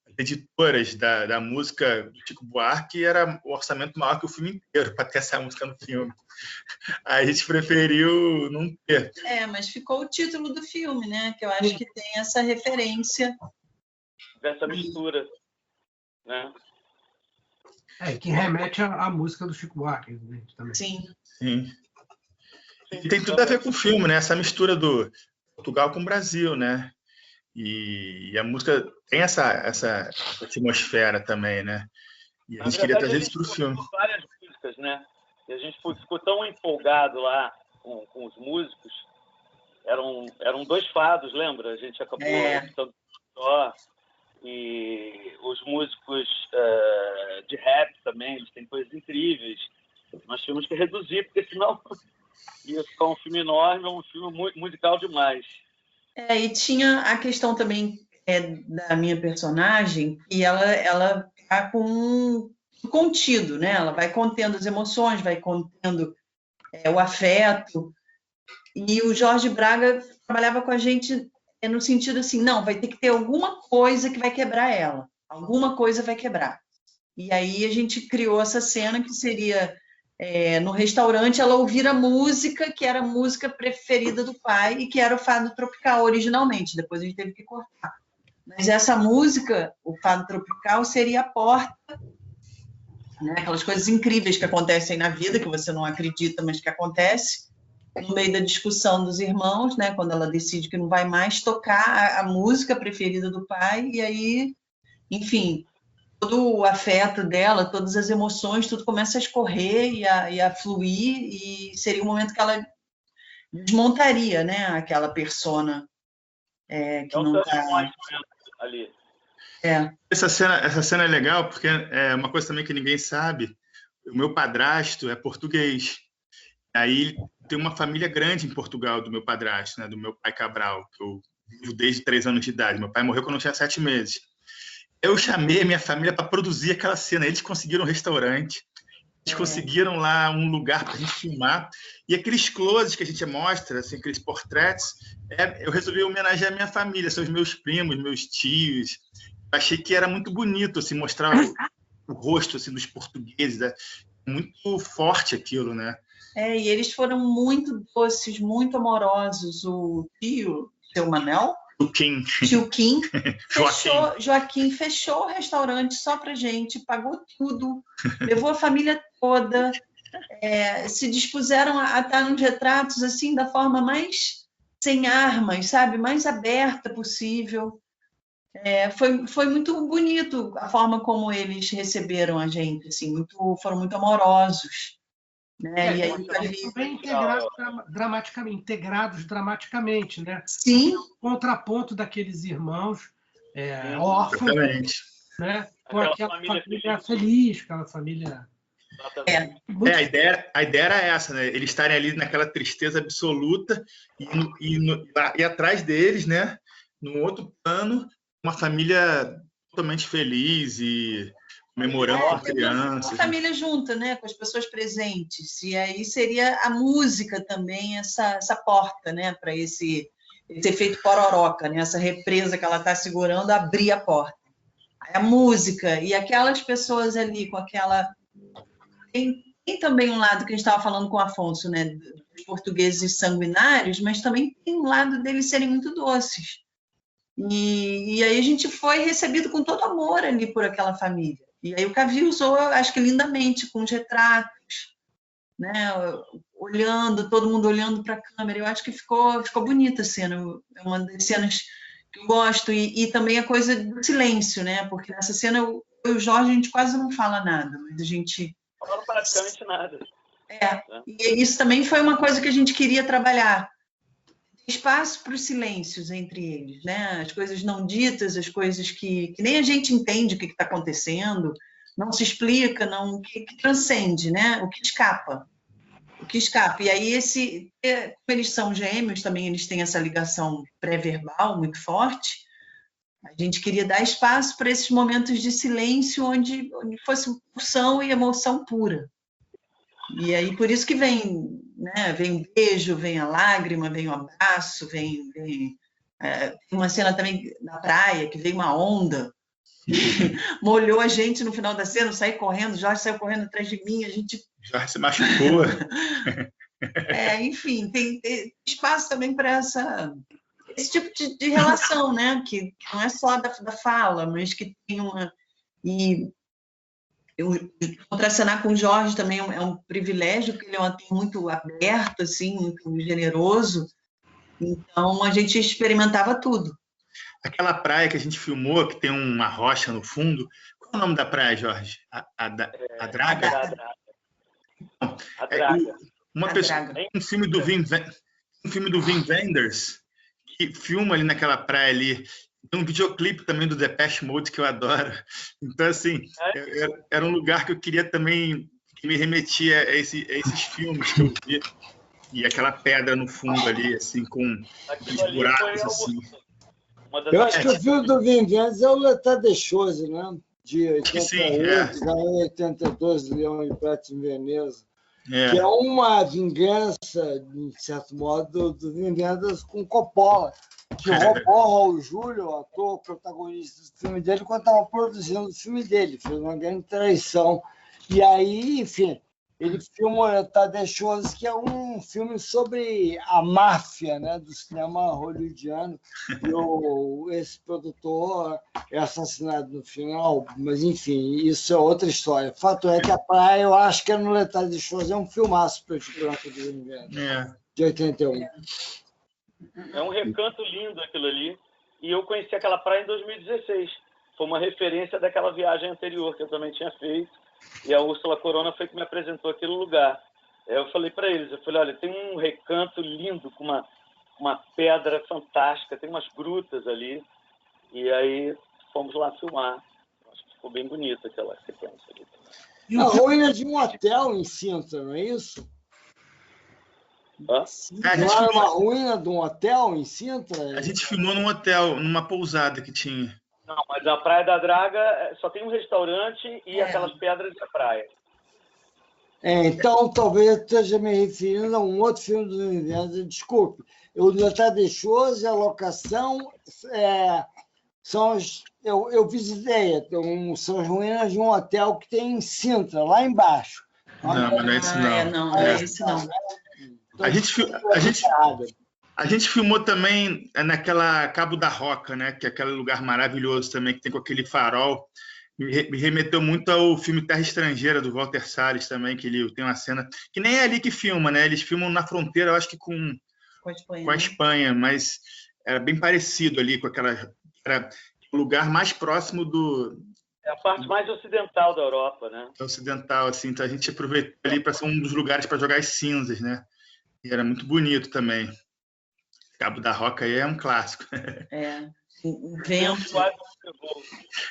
as editoras da música do Chico Buarque e era o orçamento maior que o filme inteiro para ter essa música no filme. Aí a gente preferiu não ter. Mas ficou o título do filme, né? Que eu acho que tem essa referência. Essa mistura, né? Que remete à música do Chico Buarque também. Sim. E tem tudo a ver com o filme, né? Essa mistura do Portugal com o Brasil, né? E a música tem essa atmosfera também, né? E a gente queria trazer isso para o filme. Várias músicas, né? E a gente ficou tão empolgado lá com os músicos. Eram 2 fados, lembra? A gente acabou optando só. E os músicos de rap também, eles têm coisas incríveis. Nós tivemos que reduzir, porque senão ia ficar um filme enorme, um filme musical demais. E tinha a questão também da minha personagem, que ela está com um contido, né? Ela vai contendo as emoções, vai contendo o afeto. E o Jorge Braga trabalhava com a gente no sentido assim, não, vai ter que ter alguma coisa que vai quebrar ela. Alguma coisa vai quebrar. E aí a gente criou essa cena que seria no restaurante ela ouvir a música, que era a música preferida do pai e que era o Fado Tropical originalmente. Depois a gente teve que cortar. Mas essa música, o Fado Tropical, seria a porta, né? Aquelas coisas incríveis que acontecem na vida, que você não acredita, mas que acontece. No meio da discussão dos irmãos, né, quando ela decide que não vai mais tocar a música preferida do pai, e aí, enfim, todo o afeto dela, todas as emoções, tudo começa a escorrer e a fluir, e seria o momento que ela desmontaria, né, aquela persona que não está ali. Essa cena é legal porque é uma coisa também que ninguém sabe. O meu padrasto é português. Aí tem uma família grande em Portugal do meu padrasto, né, do meu pai Cabral, que eu vivo desde 3 anos de idade. Meu pai morreu quando eu tinha 7 meses. Eu chamei a minha família para produzir aquela cena. Eles conseguiram um restaurante, eles conseguiram lá um lugar para a gente filmar. E aqueles closes que a gente mostra, assim, aqueles portretes, eu resolvi homenagear a minha família, são os meus primos, meus tios. Eu achei que era muito bonito assim, mostrar o rosto assim, dos portugueses. É muito forte aquilo, né? E eles foram muito doces, muito amorosos. O tio, seu Manel, O Kim. Tio Kim. Joaquim fechou o restaurante só pra gente, pagou tudo, levou a família toda, se dispuseram a estar nos retratos assim da forma mais sem armas, sabe? Mais aberta possível. Foi muito bonito a forma como eles receberam a gente, assim, foram muito amorosos. Né? E aí, bem integrados dramaticamente, né? Sim. Contraponto daqueles irmãos órfãos, né? Com aquela família feliz, aquela família... A ideia era essa, né? Eles estarem ali naquela tristeza absoluta e atrás deles, né? Num outro plano, uma família totalmente feliz e comemorando com crianças. Uma família junta, né? Com as pessoas presentes. E aí seria a música também essa porta, né? Para esse efeito pororoca, né? Essa represa que ela está segurando, abrir a porta. A música e aquelas pessoas ali com aquela... Tem também um lado que a gente estava falando com o Afonso, né? Dos portugueses sanguinários, mas também tem um lado deles serem muito doces. E aí a gente foi recebido com todo amor ali por aquela família. E aí o Cavie usou, acho que lindamente, com os retratos, né? Todo mundo olhando para a câmera. Eu acho que ficou bonita a cena. É uma das cenas que eu gosto. E também a coisa do silêncio, né? Porque nessa cena eu e o Jorge, a gente quase não fala nada, mas a gente... Não fala praticamente nada. E isso também foi uma coisa que a gente queria trabalhar. Espaço para os silêncios entre eles, né? As coisas não ditas, as coisas que nem a gente entende o que está acontecendo, não se explica, que transcende, né? O que escapa. E aí, como eles são gêmeos, também eles têm essa ligação pré-verbal muito forte, a gente queria dar espaço para esses momentos de silêncio onde fosse pulsão e emoção pura. E aí, por isso que vem, né? Vem o beijo, vem a lágrima, vem o abraço, vem uma cena também na praia, que veio uma onda, molhou a gente no final da cena, eu saí correndo, Jorge saiu correndo atrás de mim, a gente... Jorge se machucou. Enfim, tem espaço também para esse tipo de relação, né? Que não é só da fala, mas que tem uma... Contracenar com o Jorge também é um privilégio, porque ele é um ator muito aberto, assim, muito generoso. Então, a gente experimentava tudo. Aquela praia que a gente filmou, que tem uma rocha no fundo, qual é o nome da praia, Jorge? A Draga? A Draga. Um filme do Wim Wenders, que filma ali naquela praia ali. Tem um videoclipe também do Depeche Mode que eu adoro. Então, assim, era um lugar que eu queria também, que me remetia a esses filmes que eu vi. E aquela pedra no fundo ali, assim, com aqueles buracos, assim. Eu acho que o filme do Wim Wenders é o L'État des Choses, né? De 88, 82, Leão em Prata em Veneza. Que é uma vingança, de certo modo, do Wim Wenders com Coppola, que roubou o Júlio, o ator protagonista do filme dele, quando estava produzindo o filme dele, fez uma grande traição. E aí, enfim, ele filmou L'État des Choses, que é um filme sobre a máfia, né, do cinema hollywoodiano. E esse produtor é assassinado no final, mas, enfim, isso é outra história. O fato é que a praia, eu acho que é no L'État des Choses, é um filmaço preto e branco do inverno, de 81. É um recanto lindo aquilo ali. E eu conheci aquela praia em 2016. Foi uma referência daquela viagem anterior que eu também tinha feito. E a Úrsula Corona foi que me apresentou aquele lugar. Eu falei para eles, olha, tem um recanto lindo com uma pedra fantástica, tem umas grutas ali. E aí fomos lá filmar. Acho que ficou bem bonita aquela sequência ali. A ruína de um hotel em Sintra, não é isso? Hã? Não era uma ruína de um hotel em Sintra? A gente filmou num hotel, numa pousada que tinha. Não, mas a Praia da Draga só tem um restaurante e aquelas pedras da praia. Então, talvez eu esteja me referindo a um outro filme do Wim Wenders. Desculpe. O L'État des Choses e a locação são eu visitei, são as ruínas de um hotel que tem em Sintra, lá embaixo. Não, mas não é esse não. Não é esse não. Então, A gente A gente filmou também naquela Cabo da Roca, né? Que é aquele lugar maravilhoso também, que tem com aquele farol. Me remeteu muito ao filme Terra Estrangeira, do Walter Salles também, que ele tem uma cena... Que nem é ali que filma, né? Eles filmam na fronteira, eu acho que com a Espanha, mas era bem parecido ali com aquela... Era o lugar mais próximo do... É a parte mais ocidental da Europa, né? Ocidental, assim. Então a gente aproveitou ali para ser um dos lugares para jogar as cinzas, né? E era muito bonito também. Cabo da Roca aí é um clássico. O vento.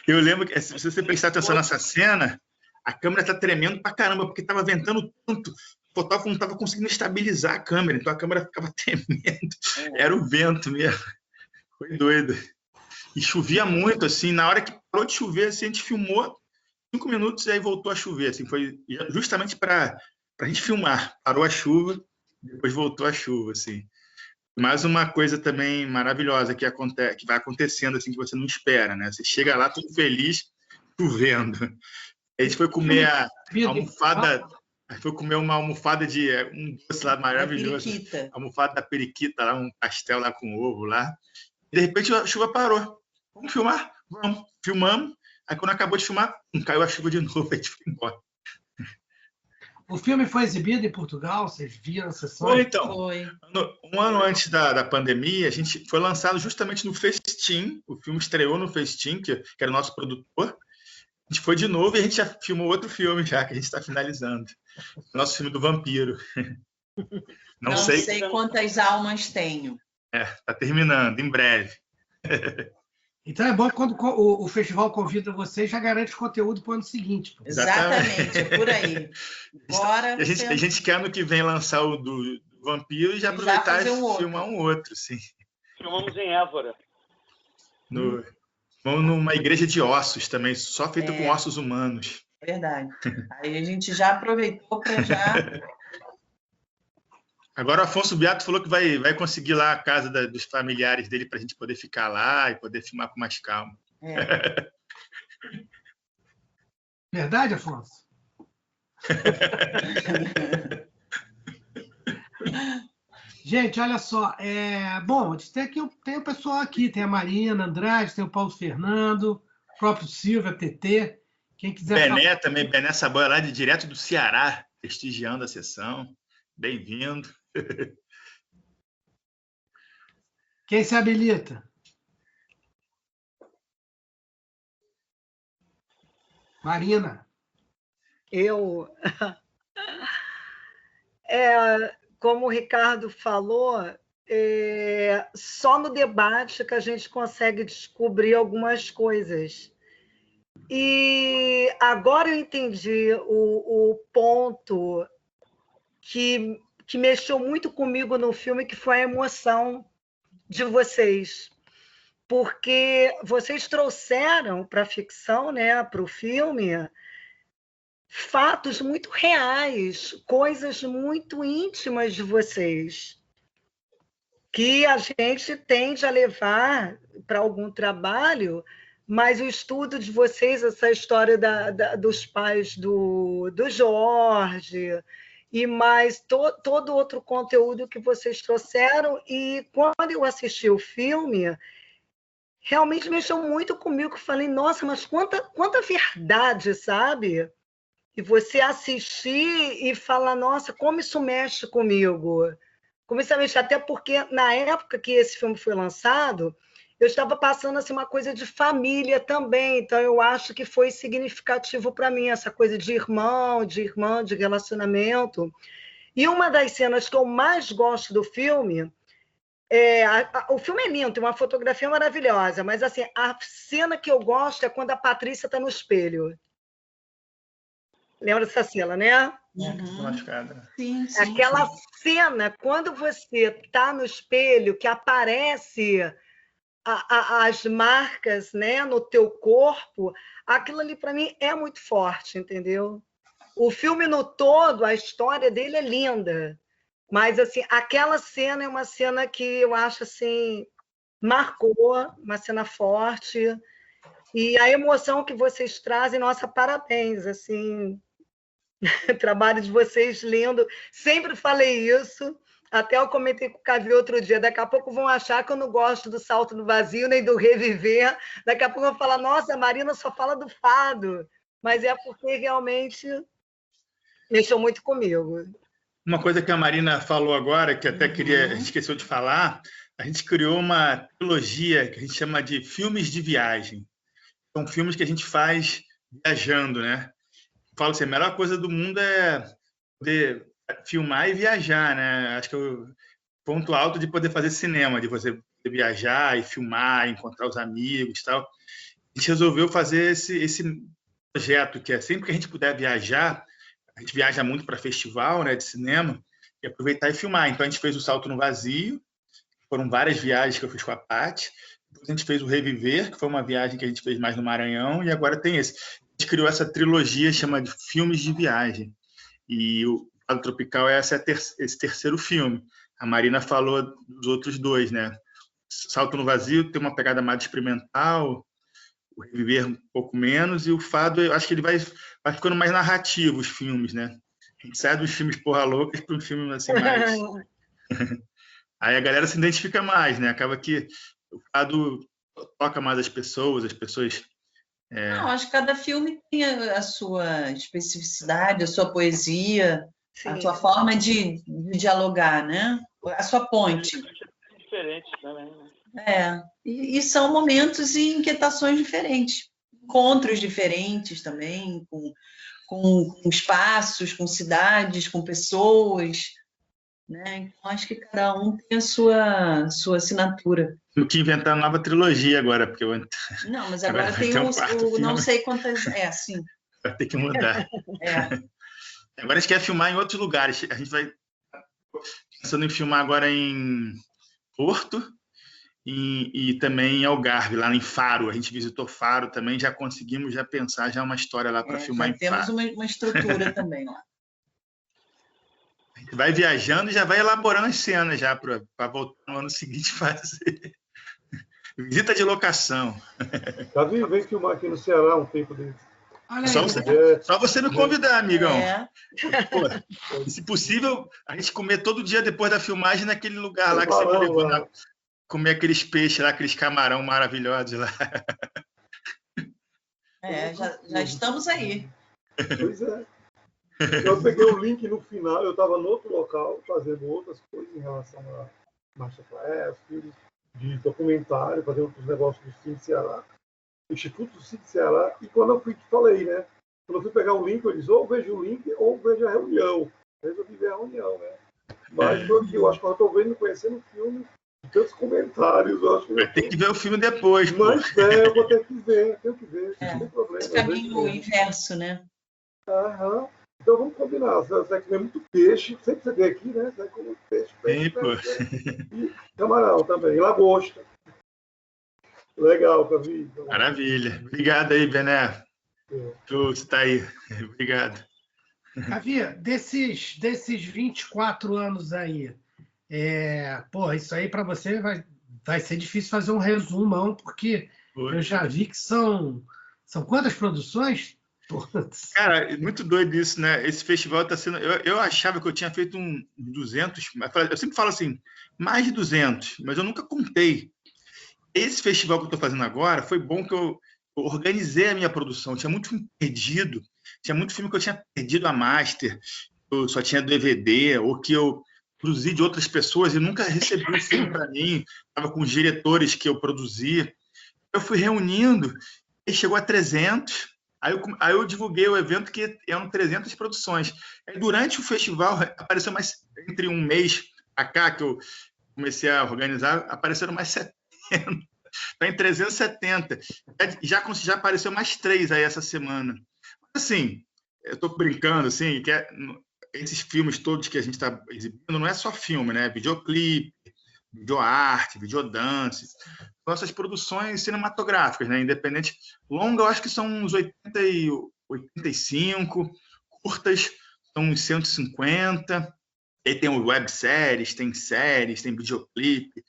Eu lembro que, se você prestar atenção nessa cena, a câmera está tremendo pra caramba, porque estava ventando tanto. O fotógrafo não estava conseguindo estabilizar a câmera, então a câmera ficava tremendo. Era o vento mesmo. Foi doido. E chovia muito, assim. Na hora que parou de chover, assim, a gente filmou 5 minutos e aí voltou a chover. Assim, foi justamente para a gente filmar. Parou a chuva, depois voltou a chuva, assim. Mais uma coisa também maravilhosa que vai acontecendo, assim, que você não espera, né? Você chega lá tudo feliz, chovendo. A gente foi comer a almofada, foi comer uma almofada de um doce lá maravilhoso. A almofada da periquita, lá, um pastel lá com ovo lá. E, de repente a chuva parou. Vamos filmar? Vamos. Filmamos. Aí quando acabou de filmar, caiu a chuva de novo, a gente foi embora. O filme foi exibido em Portugal? Vocês viram a sessão? Foi, então. Foi. Um ano antes da pandemia, a gente foi lançado justamente no Festim. O filme estreou no Festim, que era o nosso produtor. A gente foi de novo e a gente já filmou outro filme já, que a gente está finalizando. Nosso filme do vampiro. Não sei quantas almas tenho. Está terminando, em breve. Então é bom que quando o festival convida vocês, já garante o conteúdo para o ano seguinte. Pô. Exatamente, é por aí. Bora, a gente quer ano que vem lançar o do Vampiro e já aproveitar e filmar um outro, sim. Filmamos em Évora. Vamos numa igreja de ossos também, só feita com ossos humanos. Verdade. Aí a gente já aproveitou para já... Agora o Afonso Beato falou que vai conseguir lá a casa dos familiares dele para a gente poder ficar lá e poder filmar com mais calma. Verdade, Afonso? Gente, olha só. Bom, tem o pessoal aqui, tem a Marina Andrade, tem o Paulo Fernando, o próprio Silvio, TT. Quem quiser Bené também, Bené Saboia, lá direto do Ceará, prestigiando a sessão. Bem-vindo. Quem se habilita? Marina. Eu. Como o Ricardo falou, só no debate que a gente consegue descobrir algumas coisas. E agora eu entendi o ponto que mexeu muito comigo no filme, que foi a emoção de vocês. Porque vocês trouxeram para a ficção, né, para o filme, fatos muito reais, coisas muito íntimas de vocês, que a gente tende a levar para algum trabalho, mas o estudo de vocês, essa história dos pais do Jorge, e mais todo outro conteúdo que vocês trouxeram, e quando eu assisti o filme, realmente mexeu muito comigo, falei, nossa, mas quanta verdade, sabe? E você assistir e falar, nossa, como isso mexe comigo. Como isso mexe, até porque na época que esse filme foi lançado, eu estava passando assim, uma coisa de família também, então eu acho que foi significativo para mim, essa coisa de irmão, de irmã, de relacionamento. E uma das cenas que eu mais gosto do filme, o filme é lindo, tem uma fotografia maravilhosa, mas assim, a cena que eu gosto é quando a Patrícia está no espelho. Lembra dessa cena, né? Sim, Aquela cena, quando você está no espelho, que aparece as marcas, né, no teu corpo, aquilo ali para mim é muito forte, entendeu? O filme no todo, a história dele é linda, mas assim, aquela cena é uma cena que eu acho assim, marcou, uma cena forte, e a emoção que vocês trazem, nossa, parabéns, assim, trabalho de vocês lindo, sempre falei isso, Até eu comentei com o Cavi outro dia, daqui a pouco vão achar que eu não gosto do Salto no Vazio, nem do Reviver. Daqui a pouco vão falar, nossa, a Marina só fala do fado. Mas é porque realmente mexeu muito comigo. Uma coisa que a Marina falou agora, que até esqueceu de falar, a gente criou uma trilogia que a gente chama de filmes de viagem. São filmes que a gente faz viajando, né? Eu falo assim, a melhor coisa do mundo é poder filmar e viajar, né? Acho que é o ponto alto de poder fazer cinema, de você viajar e filmar, encontrar os amigos e tal. A gente resolveu fazer esse projeto, que é sempre que a gente puder viajar, a gente viaja muito para festival, né, de cinema, e aproveitar e filmar. Então, a gente fez o Salto no Vazio, foram várias viagens que eu fiz com a Paty. Depois a gente fez o Reviver, que foi uma viagem que a gente fez mais no Maranhão, e agora tem esse. A gente criou essa trilogia, chama de Filmes de Viagem. E o Fado Tropical é esse terceiro filme. A Marina falou dos outros dois, né? Salto no Vazio tem uma pegada mais experimental, o Reviver um pouco menos, e o Fado, eu acho que ele vai ficando mais narrativo, os filmes, né? A gente sai dos filmes porra loucas para um filme assim mais... Aí a galera se identifica mais, né? Acaba que o Fado toca mais as pessoas Não, acho que cada filme tem a sua especificidade, a sua poesia, sim, a sua forma de dialogar, né? A sua ponte. Diferente também, né? E são momentos e inquietações diferentes, encontros diferentes também, com espaços, com cidades, com pessoas, né? Então, acho que cada um tem a sua assinatura. Eu que inventar uma nova trilogia agora, porque eu... Não, mas agora tem o não sei quantas... sim. Vai ter que mudar. Agora a gente quer filmar em outros lugares. A gente vai pensando em filmar agora em Porto e também em Algarve, lá em Faro. A gente visitou Faro também, já conseguimos pensar uma história lá para filmar em Faro. Temos uma estrutura também lá. A gente vai viajando e já vai elaborando as cenas já para voltar no ano seguinte fazer visita de locação. Davi, vem filmar aqui no Ceará um tempo desse. Só você me convidar, amigão. Pô, se possível, a gente comer todo dia depois da filmagem naquele lugar lá que você me levou, comer aqueles peixes lá, aqueles camarão maravilhosos lá. Já estamos aí. Pois é. Eu peguei o link no final, eu estava no outro local, fazendo outras coisas em relação a Masterclass, filmes de documentário, fazer outros negócios do Cine Ceará, Instituto do Cine Ceará, e quando eu fui, falei, né? Quando eu fui pegar o link, eu disse, ou vejo o link, ou vejo a reunião. Eu resolvi ver a reunião, né? Mas eu acho que eu estou vendo, conhecendo o filme, tantos comentários, eu acho que... Vai ter que ver o filme depois, pô. Mas eu vou ter que ver, tenho que ver, não tem problema. O caminho inverso, né? Aham. Então vamos combinar, você vai comer muito peixe, sempre você vem aqui, né? Você vai comer peixe, e camarão também, e lagosta. Legal, Cavi. Maravilha. Obrigado aí, Bené. Você está aí. Obrigado. Cavi, desses 24 anos aí, isso aí para você vai ser difícil fazer um resumão, porque eu já vi que são quantas produções? Cara, é muito doido isso, né? Esse festival está sendo... Eu achava que eu tinha feito 200... Eu sempre falo assim, mais de 200, mas eu nunca contei. Esse festival que eu estou fazendo agora foi bom que eu organizei a minha produção. Tinha muito filme perdido. Tinha muito filme que eu tinha perdido a master. Eu só tinha DVD, ou que eu produzi de outras pessoas e nunca recebi o filme para mim. Estava com os diretores que eu produzi. Eu fui reunindo e chegou a 300. Aí eu divulguei o evento que eram 300 produções. Aí, durante o festival, apareceu mais... Entre um mês a cá, que eu comecei a organizar, apareceram mais 70. Está em 370. Já apareceu mais 3 aí essa semana. Assim, eu estou brincando, assim, que esses filmes todos que a gente está exibindo não é só filme, né? Videoclipe, videoarte, videodance. Nossas produções cinematográficas, né? Independente. Longa, eu acho que são uns 85, curtas são uns 150. Aí tem webséries, tem videoclipe.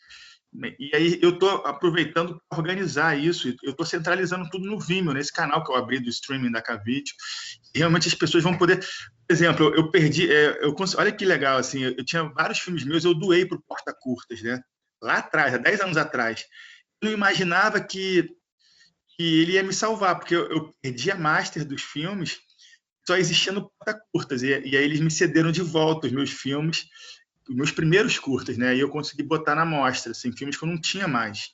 E aí eu estou aproveitando para organizar isso. Eu estou centralizando tudo no Vimeo, nesse canal que eu abri do streaming da Cavite. Realmente as pessoas vão poder... exemplo, eu perdi... olha que legal, assim, eu tinha vários filmes meus, eu doei para o Porta Curtas, né? Lá atrás, há 10 anos atrás. Eu não imaginava que ele ia me salvar, porque eu perdi a master dos filmes, só existia no Porta Curtas, e aí eles me cederam de volta os meus filmes, os meus primeiros curtas, né? E eu consegui botar na mostra, assim, filmes que eu não tinha mais.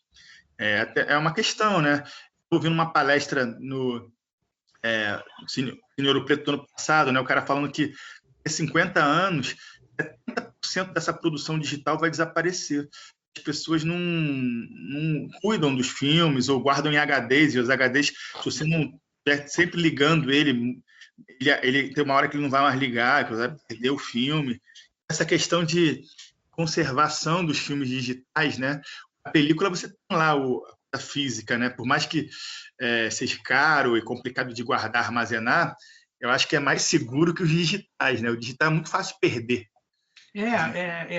É uma questão, né? Eu ouvi uma palestra no Cine Ouro Preto ano passado, né? O cara falando que em 50 anos, 70% dessa produção digital vai desaparecer. As pessoas não cuidam dos filmes ou guardam em HDs, e os HDs, se você não estiver sempre ligando ele tem uma hora que ele não vai mais ligar, que você vai perder o filme. Essa questão de conservação dos filmes digitais, né? A película você tem lá a física, né? Por mais que seja caro e complicado de guardar, armazenar, eu acho que é mais seguro que os digitais, né? O digital é muito fácil de perder.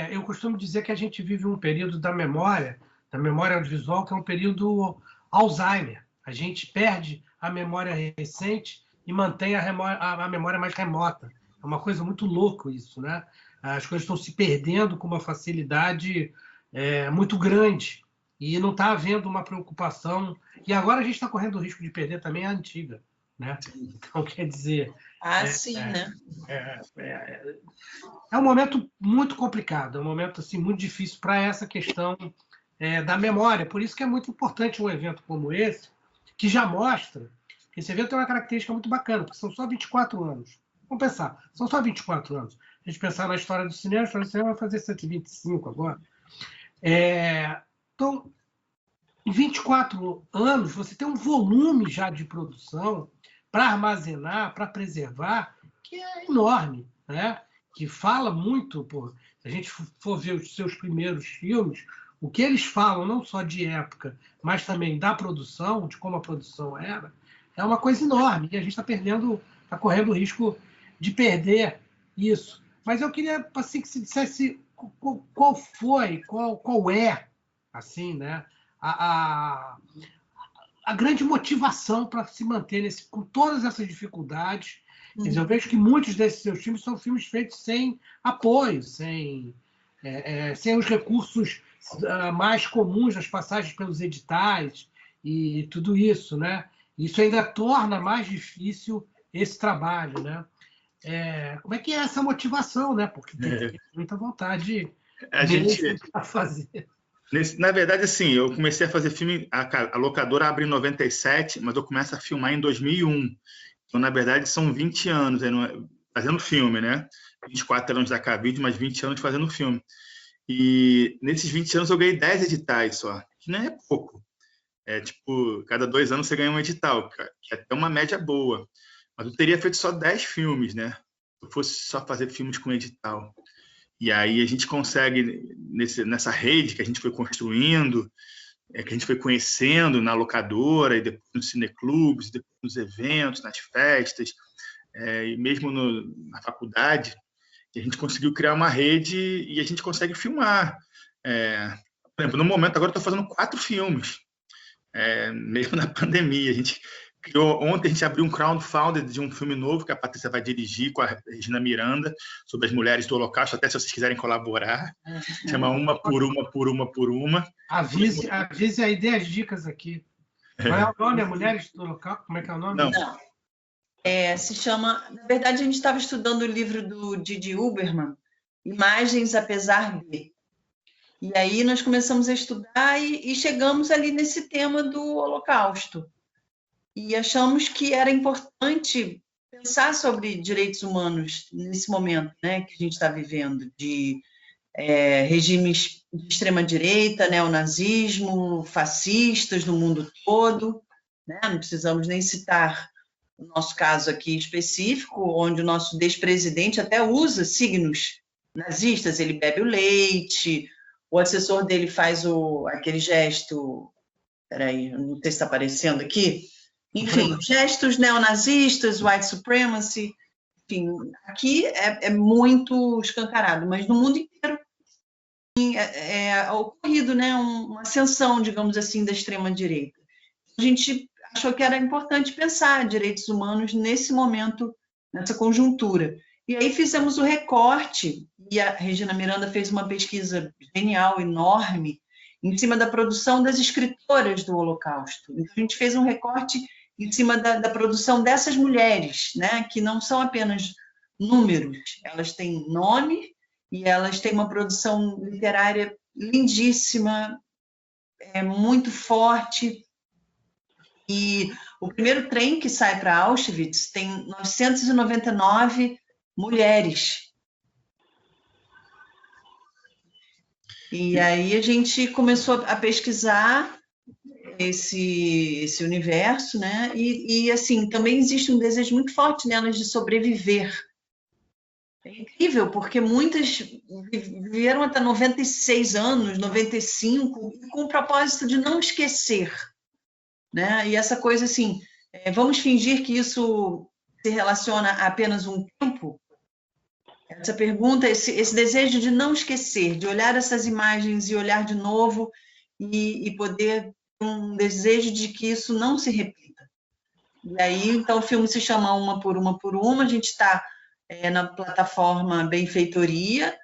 Eu costumo dizer que a gente vive um período da memória audiovisual, que é um período Alzheimer. A gente perde a memória recente e mantém a memória mais remota. É uma coisa muito louca isso, né? As coisas estão se perdendo com uma facilidade muito grande e não está havendo uma preocupação. E agora a gente está correndo o risco de perder também a antiga, né? Então, quer dizer... sim, né? É um momento muito complicado, é um momento assim, muito difícil para essa questão da memória. Por isso que é muito importante um evento como esse, que já mostra que esse evento tem uma característica muito bacana, porque são só 24 anos. Vamos pensar, são só 24 anos. A gente pensar na história do cinema, a história do cinema vai fazer 125 agora. Então, em 24 anos, você tem um volume já de produção para armazenar, para preservar, que é enorme, né? Que fala muito, se a gente for ver os seus primeiros filmes, o que eles falam, não só de época, mas também da produção, de como a produção era, é uma coisa enorme. E a gente está correndo o risco de perder isso. Mas eu queria assim, que se dissesse qual é, assim, né, a grande motivação para se manter com todas essas dificuldades. Quer dizer, eu vejo que muitos desses seus filmes são filmes feitos sem apoio, sem os recursos mais comuns das passagens pelos editais e tudo isso, né? Isso ainda torna mais difícil esse trabalho, né? Como é que é essa motivação, né? Porque tem muita vontade de fazer. Na verdade, assim, eu comecei a fazer filme, a locadora abre em 97, mas eu começo a filmar em 2001. Então, na verdade, são 20 anos fazendo filme, né? 24 anos da Cavide, mas 20 anos fazendo filme. E nesses 20 anos eu ganhei 10 editais só, que não é pouco. Cada 2 anos você ganha um edital, que é até uma média boa. Mas eu teria feito só 10 filmes, né? Se eu fosse só fazer filmes com edital. E aí a gente consegue, nessa rede que a gente foi construindo, que a gente foi conhecendo na locadora, e depois nos cineclubes, depois nos eventos, nas festas, e mesmo na faculdade, a gente conseguiu criar uma rede e a gente consegue filmar. Por exemplo, no momento, agora eu estou fazendo 4 filmes, mesmo na pandemia. A gente ontem a gente abriu um crowdfunding de um filme novo que a Patrícia vai dirigir com a Regina Miranda, sobre as mulheres do Holocausto, até se vocês quiserem colaborar. Chama Uma por Uma. Avise aí, dê as dicas aqui. Qual é o nome? Mulheres do Holocausto? Como é que é o nome? Não. Se chama... Na verdade, a gente estava estudando o livro do Didi Huberman, Imagens Apesar de. E aí nós começamos a estudar e chegamos ali nesse tema do Holocausto. E achamos que era importante pensar sobre direitos humanos nesse momento, né, que a gente está vivendo, de regimes de extrema-direita, neonazismo, fascistas no mundo todo, né? Não precisamos nem citar o nosso caso aqui específico, onde o nosso despresidente até usa signos nazistas, ele bebe o leite, o assessor dele faz aquele gesto, peraí, não sei se está aparecendo aqui, enfim, gestos neonazistas, white supremacy, enfim, aqui é muito escancarado, mas no mundo inteiro é ocorrido, né, uma ascensão, digamos assim, da extrema-direita. A gente achou que era importante pensar direitos humanos nesse momento, nessa conjuntura. E aí fizemos o recorte, e a Regina Miranda fez uma pesquisa genial, enorme, em cima da produção das escritoras do Holocausto. Então, a gente fez um recorte em cima da produção dessas mulheres, né, que não são apenas números, elas têm nome e elas têm uma produção literária lindíssima, muito forte. E o primeiro trem que sai para Auschwitz tem 999 mulheres. E aí a gente começou a pesquisar esse universo, né? E assim, também existe um desejo muito forte nelas de sobreviver. É incrível, porque muitas viveram até 96 anos, 95, com o propósito de não esquecer, né? E essa coisa assim, vamos fingir que isso se relaciona a apenas um tempo? Essa pergunta, esse desejo de não esquecer, de olhar essas imagens e olhar de novo e poder um desejo de que isso não se repita. E aí, então, o filme se chama Uma por Uma, a gente está na plataforma Benfeitoria.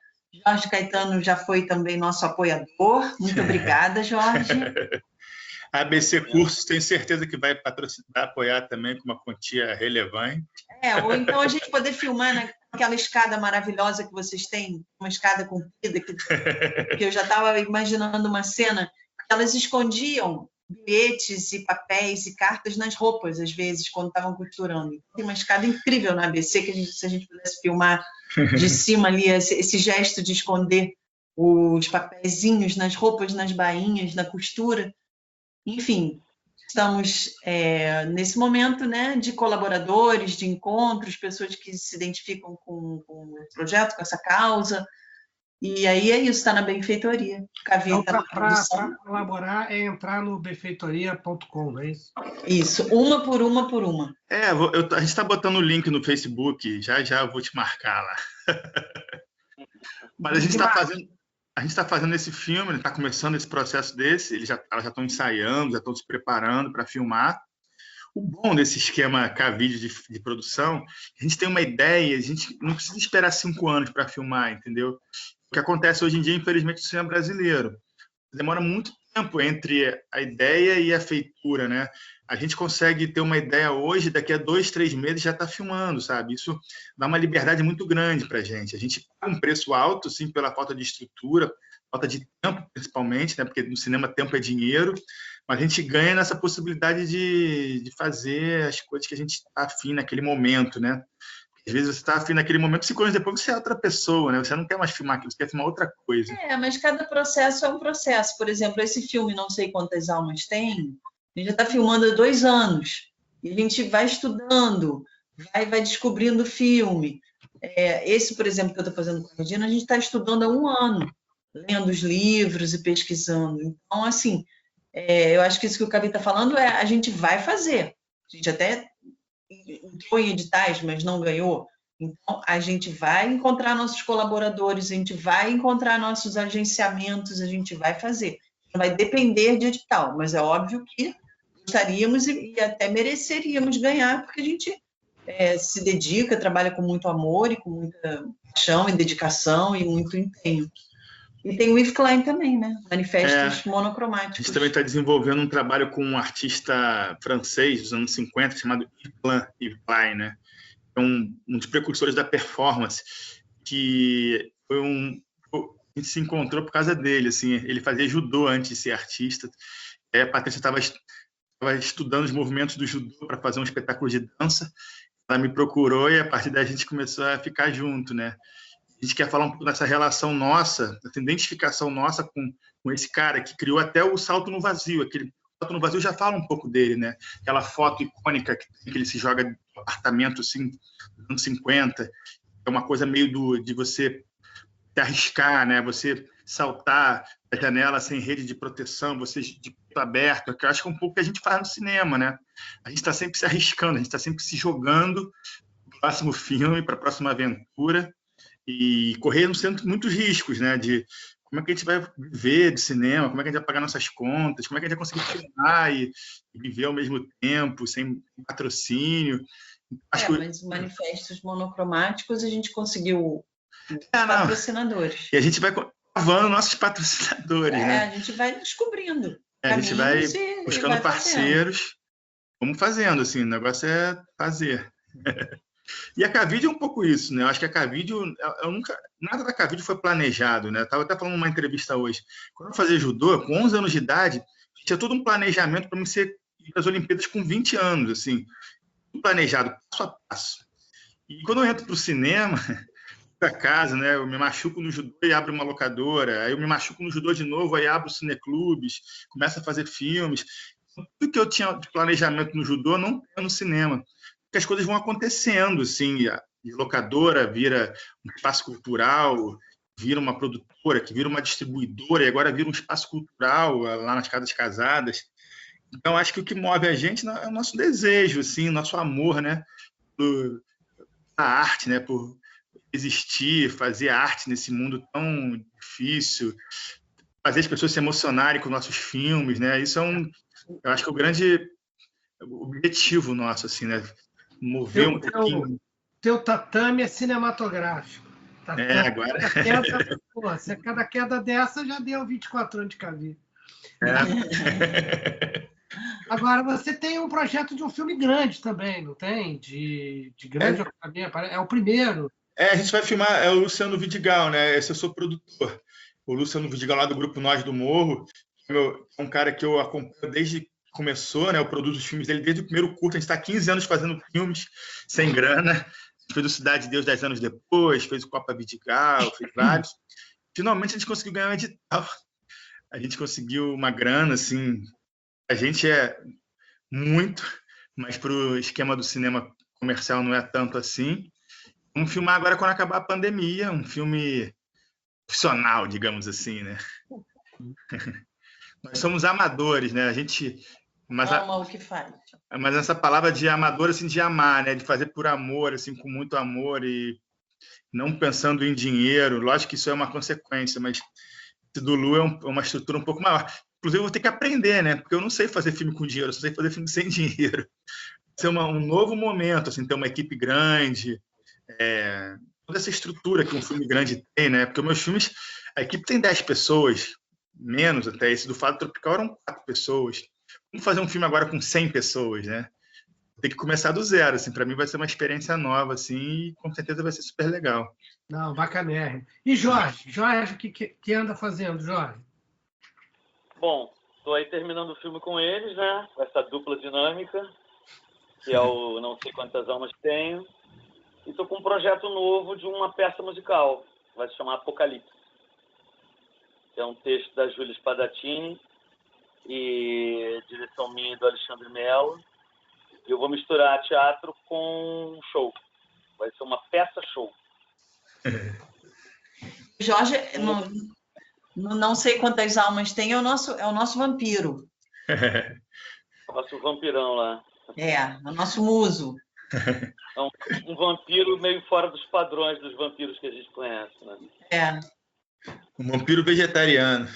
Jorge Caetano já foi também nosso apoiador. Muito obrigada, Jorge. A ABC Cursos, tenho certeza que vai apoiar também com uma quantia relevante. Ou então a gente poder filmar naquela escada maravilhosa que vocês têm, uma escada comprida, que eu já estava imaginando uma cena, que elas escondiam bilhetes e papéis e cartas nas roupas, às vezes, quando estavam costurando. Tem uma escada incrível na ABC, que se a gente pudesse filmar de cima ali, esse gesto de esconder os papeizinhos nas roupas, nas bainhas, na costura. Enfim, estamos nesse momento, né, de colaboradores, de encontros, pessoas que se identificam com o projeto, com essa causa. E aí é isso, está na Benfeitoria. Então, para colaborar é entrar no benfeitoria.com, não é isso? Isso, Uma por Uma. A gente está botando o link no Facebook, já eu vou te marcar lá. Mas a gente está fazendo esse filme, está começando esse processo desse, elas já estão ensaiando, já estão se preparando para filmar. O bom desse esquema K-Vídeo de produção, a gente tem uma ideia, a gente não precisa esperar 5 anos para filmar, entendeu? O que acontece hoje em dia, infelizmente, no cinema brasileiro. Demora muito tempo entre a ideia e a feitura, né? A gente consegue ter uma ideia hoje, daqui a 2, 3 meses já está filmando, sabe? Isso dá uma liberdade muito grande para a gente. A gente paga um preço alto, sim, pela falta de estrutura, falta de tempo, principalmente, né? Porque no cinema tempo é dinheiro, mas a gente ganha nessa possibilidade de fazer as coisas que a gente está afim naquele momento, né? Às vezes você está afim naquele momento, 5 anos depois você é outra pessoa, né? Você não quer mais filmar aquilo, você quer filmar outra coisa. Mas cada processo é um processo. Por exemplo, esse filme Não Sei Quantas Almas Tem, a gente já está filmando há 2 anos. E a gente vai estudando, vai descobrindo o filme. Esse, por exemplo, que eu estou fazendo com a Regina, a gente está estudando há 1 ano, lendo os livros e pesquisando. Então, assim, eu acho que isso que o Cavi está falando a gente vai fazer. A gente até entrou em editais, mas não ganhou. Então, a gente vai encontrar nossos colaboradores, a gente vai encontrar nossos agenciamentos, a gente vai fazer. Vai depender de edital, mas é óbvio que gostaríamos e até mereceríamos ganhar, porque a gente se dedica, trabalha com muito amor e com muita paixão e dedicação e muito empenho. E tem o Yves Klein também, né? Manifestos monocromáticos. A gente também está desenvolvendo um trabalho com um artista francês dos anos 50, chamado Yves Klein, né? É um dos precursores da performance, que foi a gente se encontrou por causa dele, assim, ele fazia judô antes de ser artista. A Patrícia estava estudando os movimentos do judô para fazer um espetáculo de dança. Ela me procurou e a partir daí a gente começou a ficar junto, né? A gente quer falar um pouco dessa relação nossa, dessa identificação nossa com esse cara que criou até o Salto no Vazio. Aquele Salto no Vazio já fala um pouco dele, né? Aquela foto icônica que ele se joga do apartamento assim, dos anos 50. É uma coisa meio de você se arriscar, né? Você saltar da janela sem rede de proteção, você de peito aberto, que eu acho que é um pouco que a gente faz no cinema, né? A gente está sempre se arriscando, a gente está sempre se jogando para o próximo filme, para a próxima aventura. E correndo sempre muitos riscos, né? De como é que a gente vai viver de cinema, como é que a gente vai pagar nossas contas, como é que a gente vai conseguir filmar e viver ao mesmo tempo, sem patrocínio. Mas manifestos monocromáticos a gente conseguiu patrocinadores. E a gente vai cavando nossos patrocinadores, né? A gente vai descobrindo. A gente vai buscando parceiros. Vamos fazendo, assim, o negócio é fazer. E a Cavide é um pouco isso, né? Eu acho que a Cavide, nada da Cavide foi planejado, né? Eu estava até falando numa entrevista hoje. Quando eu fazia judô, com 11 anos de idade, tinha todo um planejamento para ir para as Olimpíadas com 20 anos, assim, planejado passo a passo. E quando eu entro para o cinema, para casa, né? Eu me machuco no judô e abro uma locadora, aí eu me machuco no judô de novo, aí abro cineclubes, começo a fazer filmes. Tudo que eu tinha de planejamento no judô não tem no cinema. Porque as coisas vão acontecendo, assim, a locadora vira um espaço cultural, vira uma produtora, que vira uma distribuidora, e agora vira um espaço cultural lá nas Casas Casadas. Então, acho que o que move a gente é o nosso desejo, assim, nosso amor, né, pela arte, né, por existir, fazer arte nesse mundo tão difícil, fazer as pessoas se emocionarem com nossos filmes, né? Isso eu acho que é o grande objetivo nosso, assim, né? Mover um pouquinho. Teu tatame é cinematográfico. Agora. Cada queda dessa já deu 24 anos de Cavide. Agora, você tem um projeto de um filme grande também, não tem? De grande orçamento. É o primeiro. A gente vai filmar, é o Luciano Vidigal, né? Esse eu sou produtor. O Luciano Vidigal, lá do Grupo Nós do Morro, é um cara que eu acompanho desde que começou, né? Eu produzo os filmes dele desde o primeiro curto. A gente está há 15 anos fazendo filmes sem grana. Fez o Cidade de Deus 10 anos depois, fez o Copa Vidigal, fez vários. Finalmente a gente conseguiu ganhar um edital. A gente conseguiu uma grana, assim. A gente é muito, mas para o esquema do cinema comercial não é tanto assim. Vamos filmar agora quando acabar a pandemia, um filme profissional, digamos assim, né? Nós somos amadores, né? A gente ama o que faz. Mas essa palavra de amador, assim, de amar, né? De fazer por amor, assim, com muito amor e não pensando em dinheiro. Lógico que isso é uma consequência, mas esse do Lu é uma estrutura um pouco maior. Inclusive, eu vou ter que aprender, né? Porque eu não sei fazer filme com dinheiro, eu só sei fazer filme sem dinheiro. Vai ser um novo momento, assim, ter uma equipe grande, toda essa estrutura que um filme grande tem, né? Porque meus filmes, a equipe tem 10 pessoas, menos até. Esse do Fado Tropical eram 4 pessoas. Vamos fazer um filme agora com 100 pessoas, né? Tem que começar do zero, assim. Para mim vai ser uma experiência nova, assim, e com certeza vai ser super legal. Não, bacanérrimo. E Jorge? Jorge, o que anda fazendo, Jorge? Bom, estou aí terminando o filme com eles, né? Com essa dupla dinâmica, que é o Não Sei Quantas Almas Tenho. E estou com um projeto novo de uma peça musical, vai se chamar Apocalipse. Que é um texto da Júlia Spadatini e direção minha e do Alexandre Mello. E eu vou misturar teatro com show. Vai ser uma peça-show. Jorge, não sei quantas almas tem, é o nosso vampiro. Nosso vampirão lá. É o nosso muso. Um vampiro meio fora dos padrões dos vampiros que a gente conhece, né? Um vampiro vegetariano.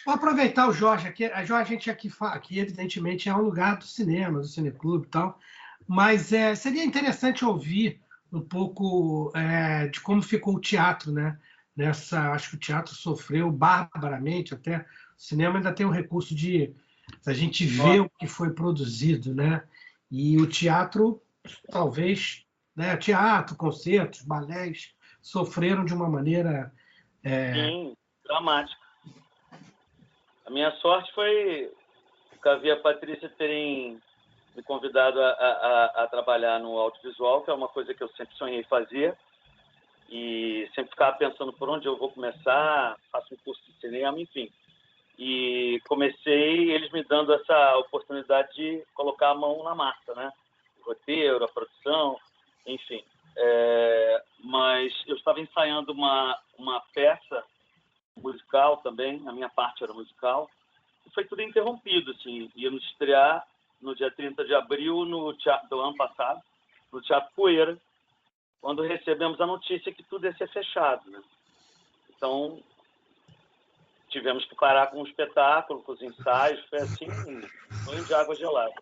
Vou aproveitar o Jorge aqui. A gente aqui evidentemente, é um lugar do cinema, do cineclube e tal, mas seria interessante ouvir um pouco de como ficou o teatro, né? Acho que o teatro sofreu barbaramente, até o cinema ainda tem o recurso de a gente ver o que foi produzido, né? E o teatro, talvez, né? Teatro, concertos, balés, sofreram de uma maneira... Sim, dramática. A minha sorte foi o Cavi e a Patrícia terem me convidado a trabalhar no audiovisual, que é uma coisa que eu sempre sonhei fazer, e sempre ficava pensando por onde eu vou começar, faço um curso de cinema, enfim. E comecei eles me dando essa oportunidade de colocar a mão na massa, né? O roteiro, a produção, enfim. Mas eu estava ensaiando uma peça musical também, a minha parte era musical, e foi tudo interrompido, assim. Íamos estrear no dia 30 de abril no teatro, do ano passado, no Teatro Poeira, quando recebemos a notícia que tudo ia ser fechado, né? Então, tivemos que parar com o espetáculo, com os ensaios, foi assim, um banho de água gelada.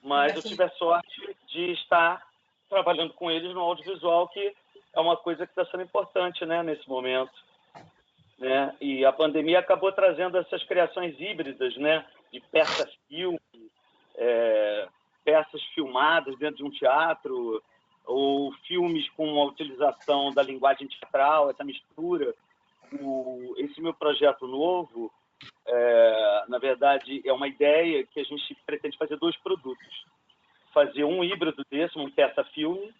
Mas eu tive a sorte de estar trabalhando com eles no audiovisual, que é uma coisa que está sendo importante, né, nesse momento. Né? E a pandemia acabou trazendo essas criações híbridas, né, de peça-filme, peças filmadas dentro de um teatro, ou filmes com a utilização da linguagem teatral, essa mistura. Esse meu projeto novo, na verdade, é uma ideia que a gente pretende fazer 2 produtos. Fazer um híbrido desse, uma peça-filme,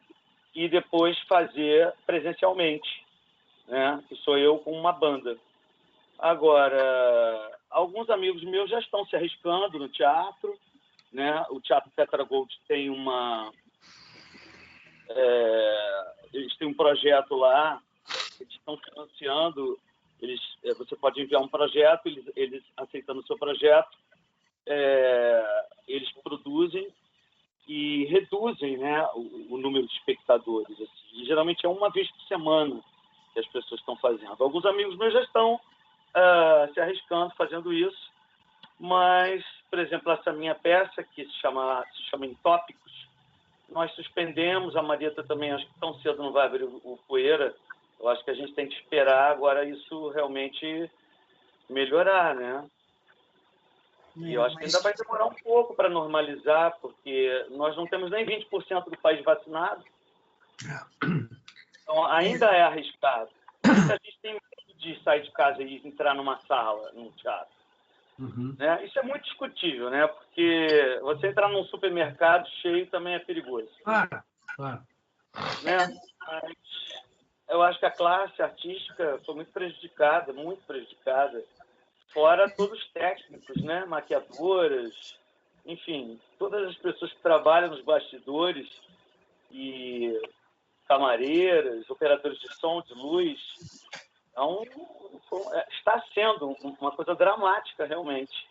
e depois fazer presencialmente, né? Que sou eu com uma banda. Agora, alguns amigos meus já estão se arriscando no teatro, né? O Teatro Tetra Gold tem eles têm um projeto lá, eles estão financiando, você pode enviar um projeto, eles aceitando o seu projeto, eles produzem e reduzem, né, o número de espectadores. Assim. E, geralmente é uma vez por semana que as pessoas estão fazendo. Alguns amigos meus já estão se arriscando, fazendo isso, mas, por exemplo, essa minha peça, que se chama Em Tópicos, nós suspendemos. A Marieta também, acho que tão cedo não vai abrir o Poeira. Eu acho que a gente tem que esperar agora isso realmente melhorar, né? E eu acho que ainda vai demorar um pouco para normalizar, porque nós não temos nem 20% do país vacinado. Então, ainda é arriscado. A gente tem medo de sair de casa e entrar numa sala, num teatro. Uhum. Né? Isso é muito discutível, né? Porque você entrar num supermercado cheio também é perigoso. Claro. Né? Mas eu acho que a classe artística foi muito prejudicada. Fora todos os técnicos, né? Maquiadoras, enfim, todas as pessoas que trabalham nos bastidores e camareiras, operadores de som, de luz. Então, está sendo uma coisa dramática, realmente.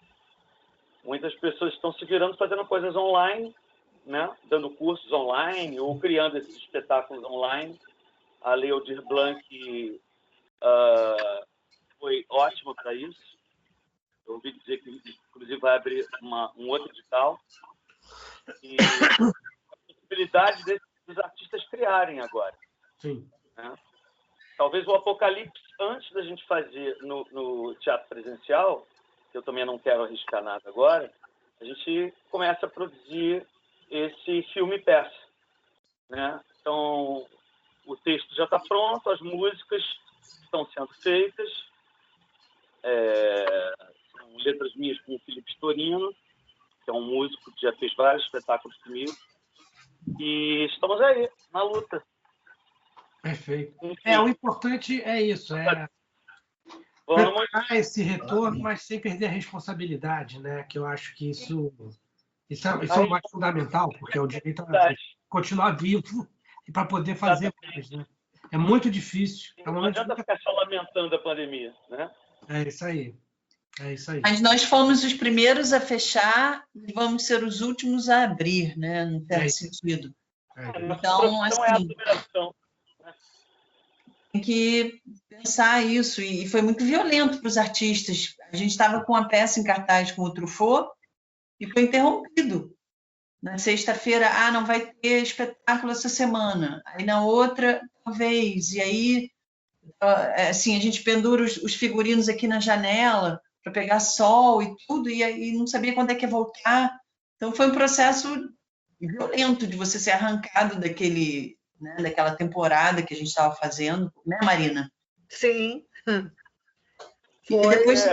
Muitas pessoas estão se virando fazendo coisas online, né? Dando cursos online ou criando esses espetáculos online. A Lei Aldir Blanc foi ótima para isso. Eu ouvi dizer que, inclusive, vai abrir um outro edital. E a possibilidade dos artistas criarem agora. Sim. Né? Talvez o Apocalipse, antes da gente fazer no teatro presencial, que eu também não quero arriscar nada agora, a gente começa a produzir esse filme-peça. Né? Então, o texto já está pronto, as músicas estão sendo feitas, são letras minhas com o Felipe Storino, que é um músico que já fez vários espetáculos comigo, e estamos aí, na luta. Perfeito. Enfim. O importante é isso, preparar esse retorno, mas sem perder a responsabilidade, né? Que eu acho que isso é o mais fundamental, porque é o direito a continuar vivo e para poder fazer mais, né? É muito difícil. Não adianta ficar só lamentando a pandemia, né? É isso aí. Mas nós fomos os primeiros a fechar e vamos ser os últimos a abrir, né? Não tem sentido. Então, assim, tem que pensar isso. E foi muito violento para os artistas. A gente estava com uma peça em cartaz com o Truffaut e foi interrompido. Na sexta-feira, não vai ter espetáculo essa semana. Aí na outra, talvez. E aí, assim, a gente pendura os figurinos aqui na janela para pegar sol e tudo, e aí não sabia quando é que ia voltar. Então foi um processo violento de você ser arrancado daquela temporada que a gente estava fazendo, né, Marina? Sim. Depois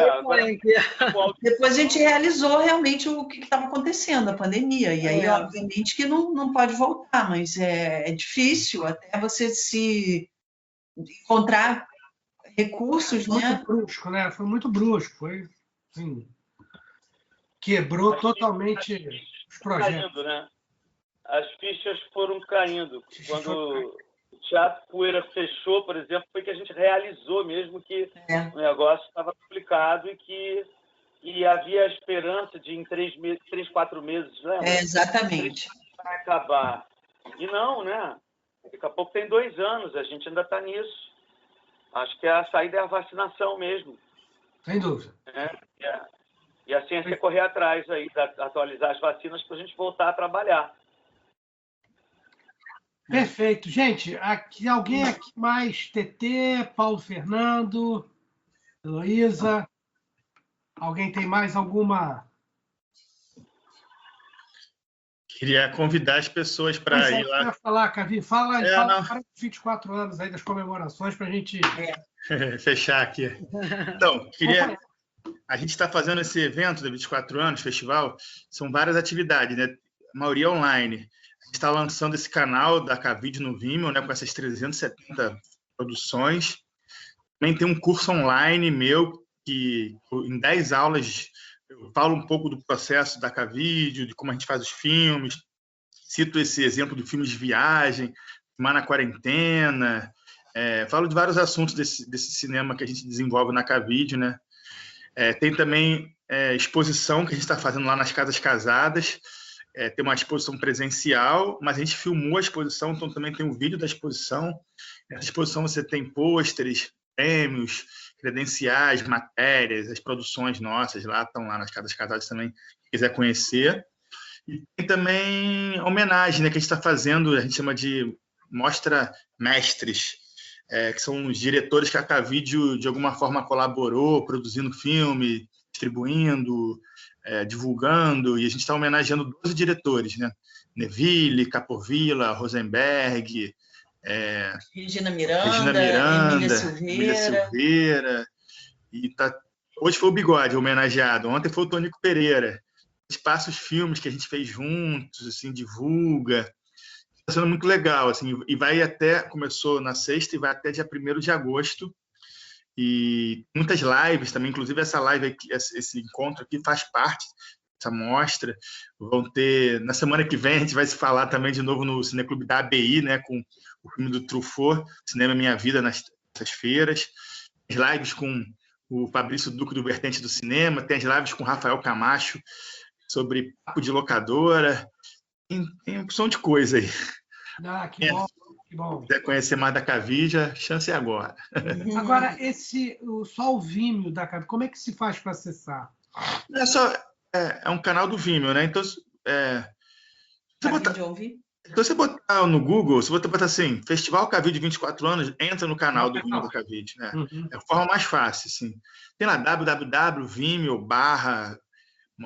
a gente realizou realmente o que estava acontecendo, a pandemia. E aí, obviamente, que não pode voltar, mas é difícil até você se encontrar recursos, foi muito brusco, né? Foi muito brusco. Foi, assim, quebrou totalmente os projetos. Caindo, né? As fichas foram caindo. Quando o Teatro Poeira fechou, por exemplo, foi que a gente realizou mesmo que o negócio estava complicado e havia a esperança de em 3, 4 meses, né? Exatamente. Vai acabar. E não, né? Daqui a pouco tem 2 anos, a gente ainda está nisso. Acho que a saída é a vacinação mesmo. Sem dúvida. E a ciência correr atrás aí, atualizar as vacinas para a gente voltar a trabalhar. Perfeito. Gente, alguém aqui mais? TT, Paulo Fernando, Heloísa? Alguém tem mais alguma? Queria convidar as pessoas para ir lá. Eu ia falar, Cavi, fala para 24 anos aí das comemorações para a gente fechar aqui. Então, a gente está fazendo esse evento de 24 anos, festival, são várias atividades, né? A maioria online. A gente está lançando esse canal da Cavide no Vimeo, né? Com essas 370 produções. Também tem um curso online meu, que em 10 aulas eu falo um pouco do processo da Cavide, de como a gente faz os filmes, cito esse exemplo do filme de viagem, filmar na quarentena, falo de vários assuntos desse cinema que a gente desenvolve na Cavide, né? Tem também exposição que a gente está fazendo lá nas Casas Casadas, tem uma exposição presencial, mas a gente filmou a exposição, então também tem um vídeo da exposição. Nessa exposição você tem pôsteres, prêmios, credenciais, matérias, as produções nossas lá estão lá nas Casas Casadas também, se quiser conhecer. E tem também homenagem, né, que a gente está fazendo, a gente chama de Mostra Mestres, que são os diretores que a Cavide, de alguma forma, colaborou, produzindo filme, distribuindo, divulgando, e a gente está homenageando 12 diretores, né? Neville, Capovilla, Rosenberg, Regina Miranda, Emília Silveira, e hoje foi o Bigode homenageado, ontem foi o Tônico Pereira. Passa os filmes que a gente fez juntos, assim, divulga. Está sendo muito legal, assim, e começou na sexta e vai até dia 1º de agosto. E muitas lives também, inclusive essa live aqui, esse encontro aqui faz parte dessa mostra. Vão ter, na semana que vem, a gente vai se falar também de novo no Cineclube da ABI, né, com o filme do Truffaut, Cinema Minha Vida, nessas feiras. As lives com o Fabrício Duque do Vertente do Cinema, tem as lives com o Rafael Camacho sobre papo de locadora, tem opção de coisa aí. Que bom, que bom. Se quiser conhecer mais da Cavide, a chance é agora. Agora, só o Vimeo da Cavide, como é que se faz para acessar? É um canal do Vimeo, né? Então, você botar no Google, se você botar assim, Festival Cavide 24 anos, entra no canal do Vimeo da Cavide. Né? É a forma mais fácil, assim. Tem lá www.vimeo/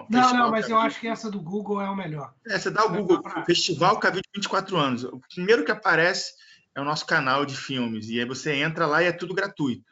Não, mas eu acho que essa do Google é o melhor. Você dá o Google, Festival Cavide 24 anos. O primeiro que aparece é o nosso canal de filmes. E aí você entra lá e é tudo gratuito.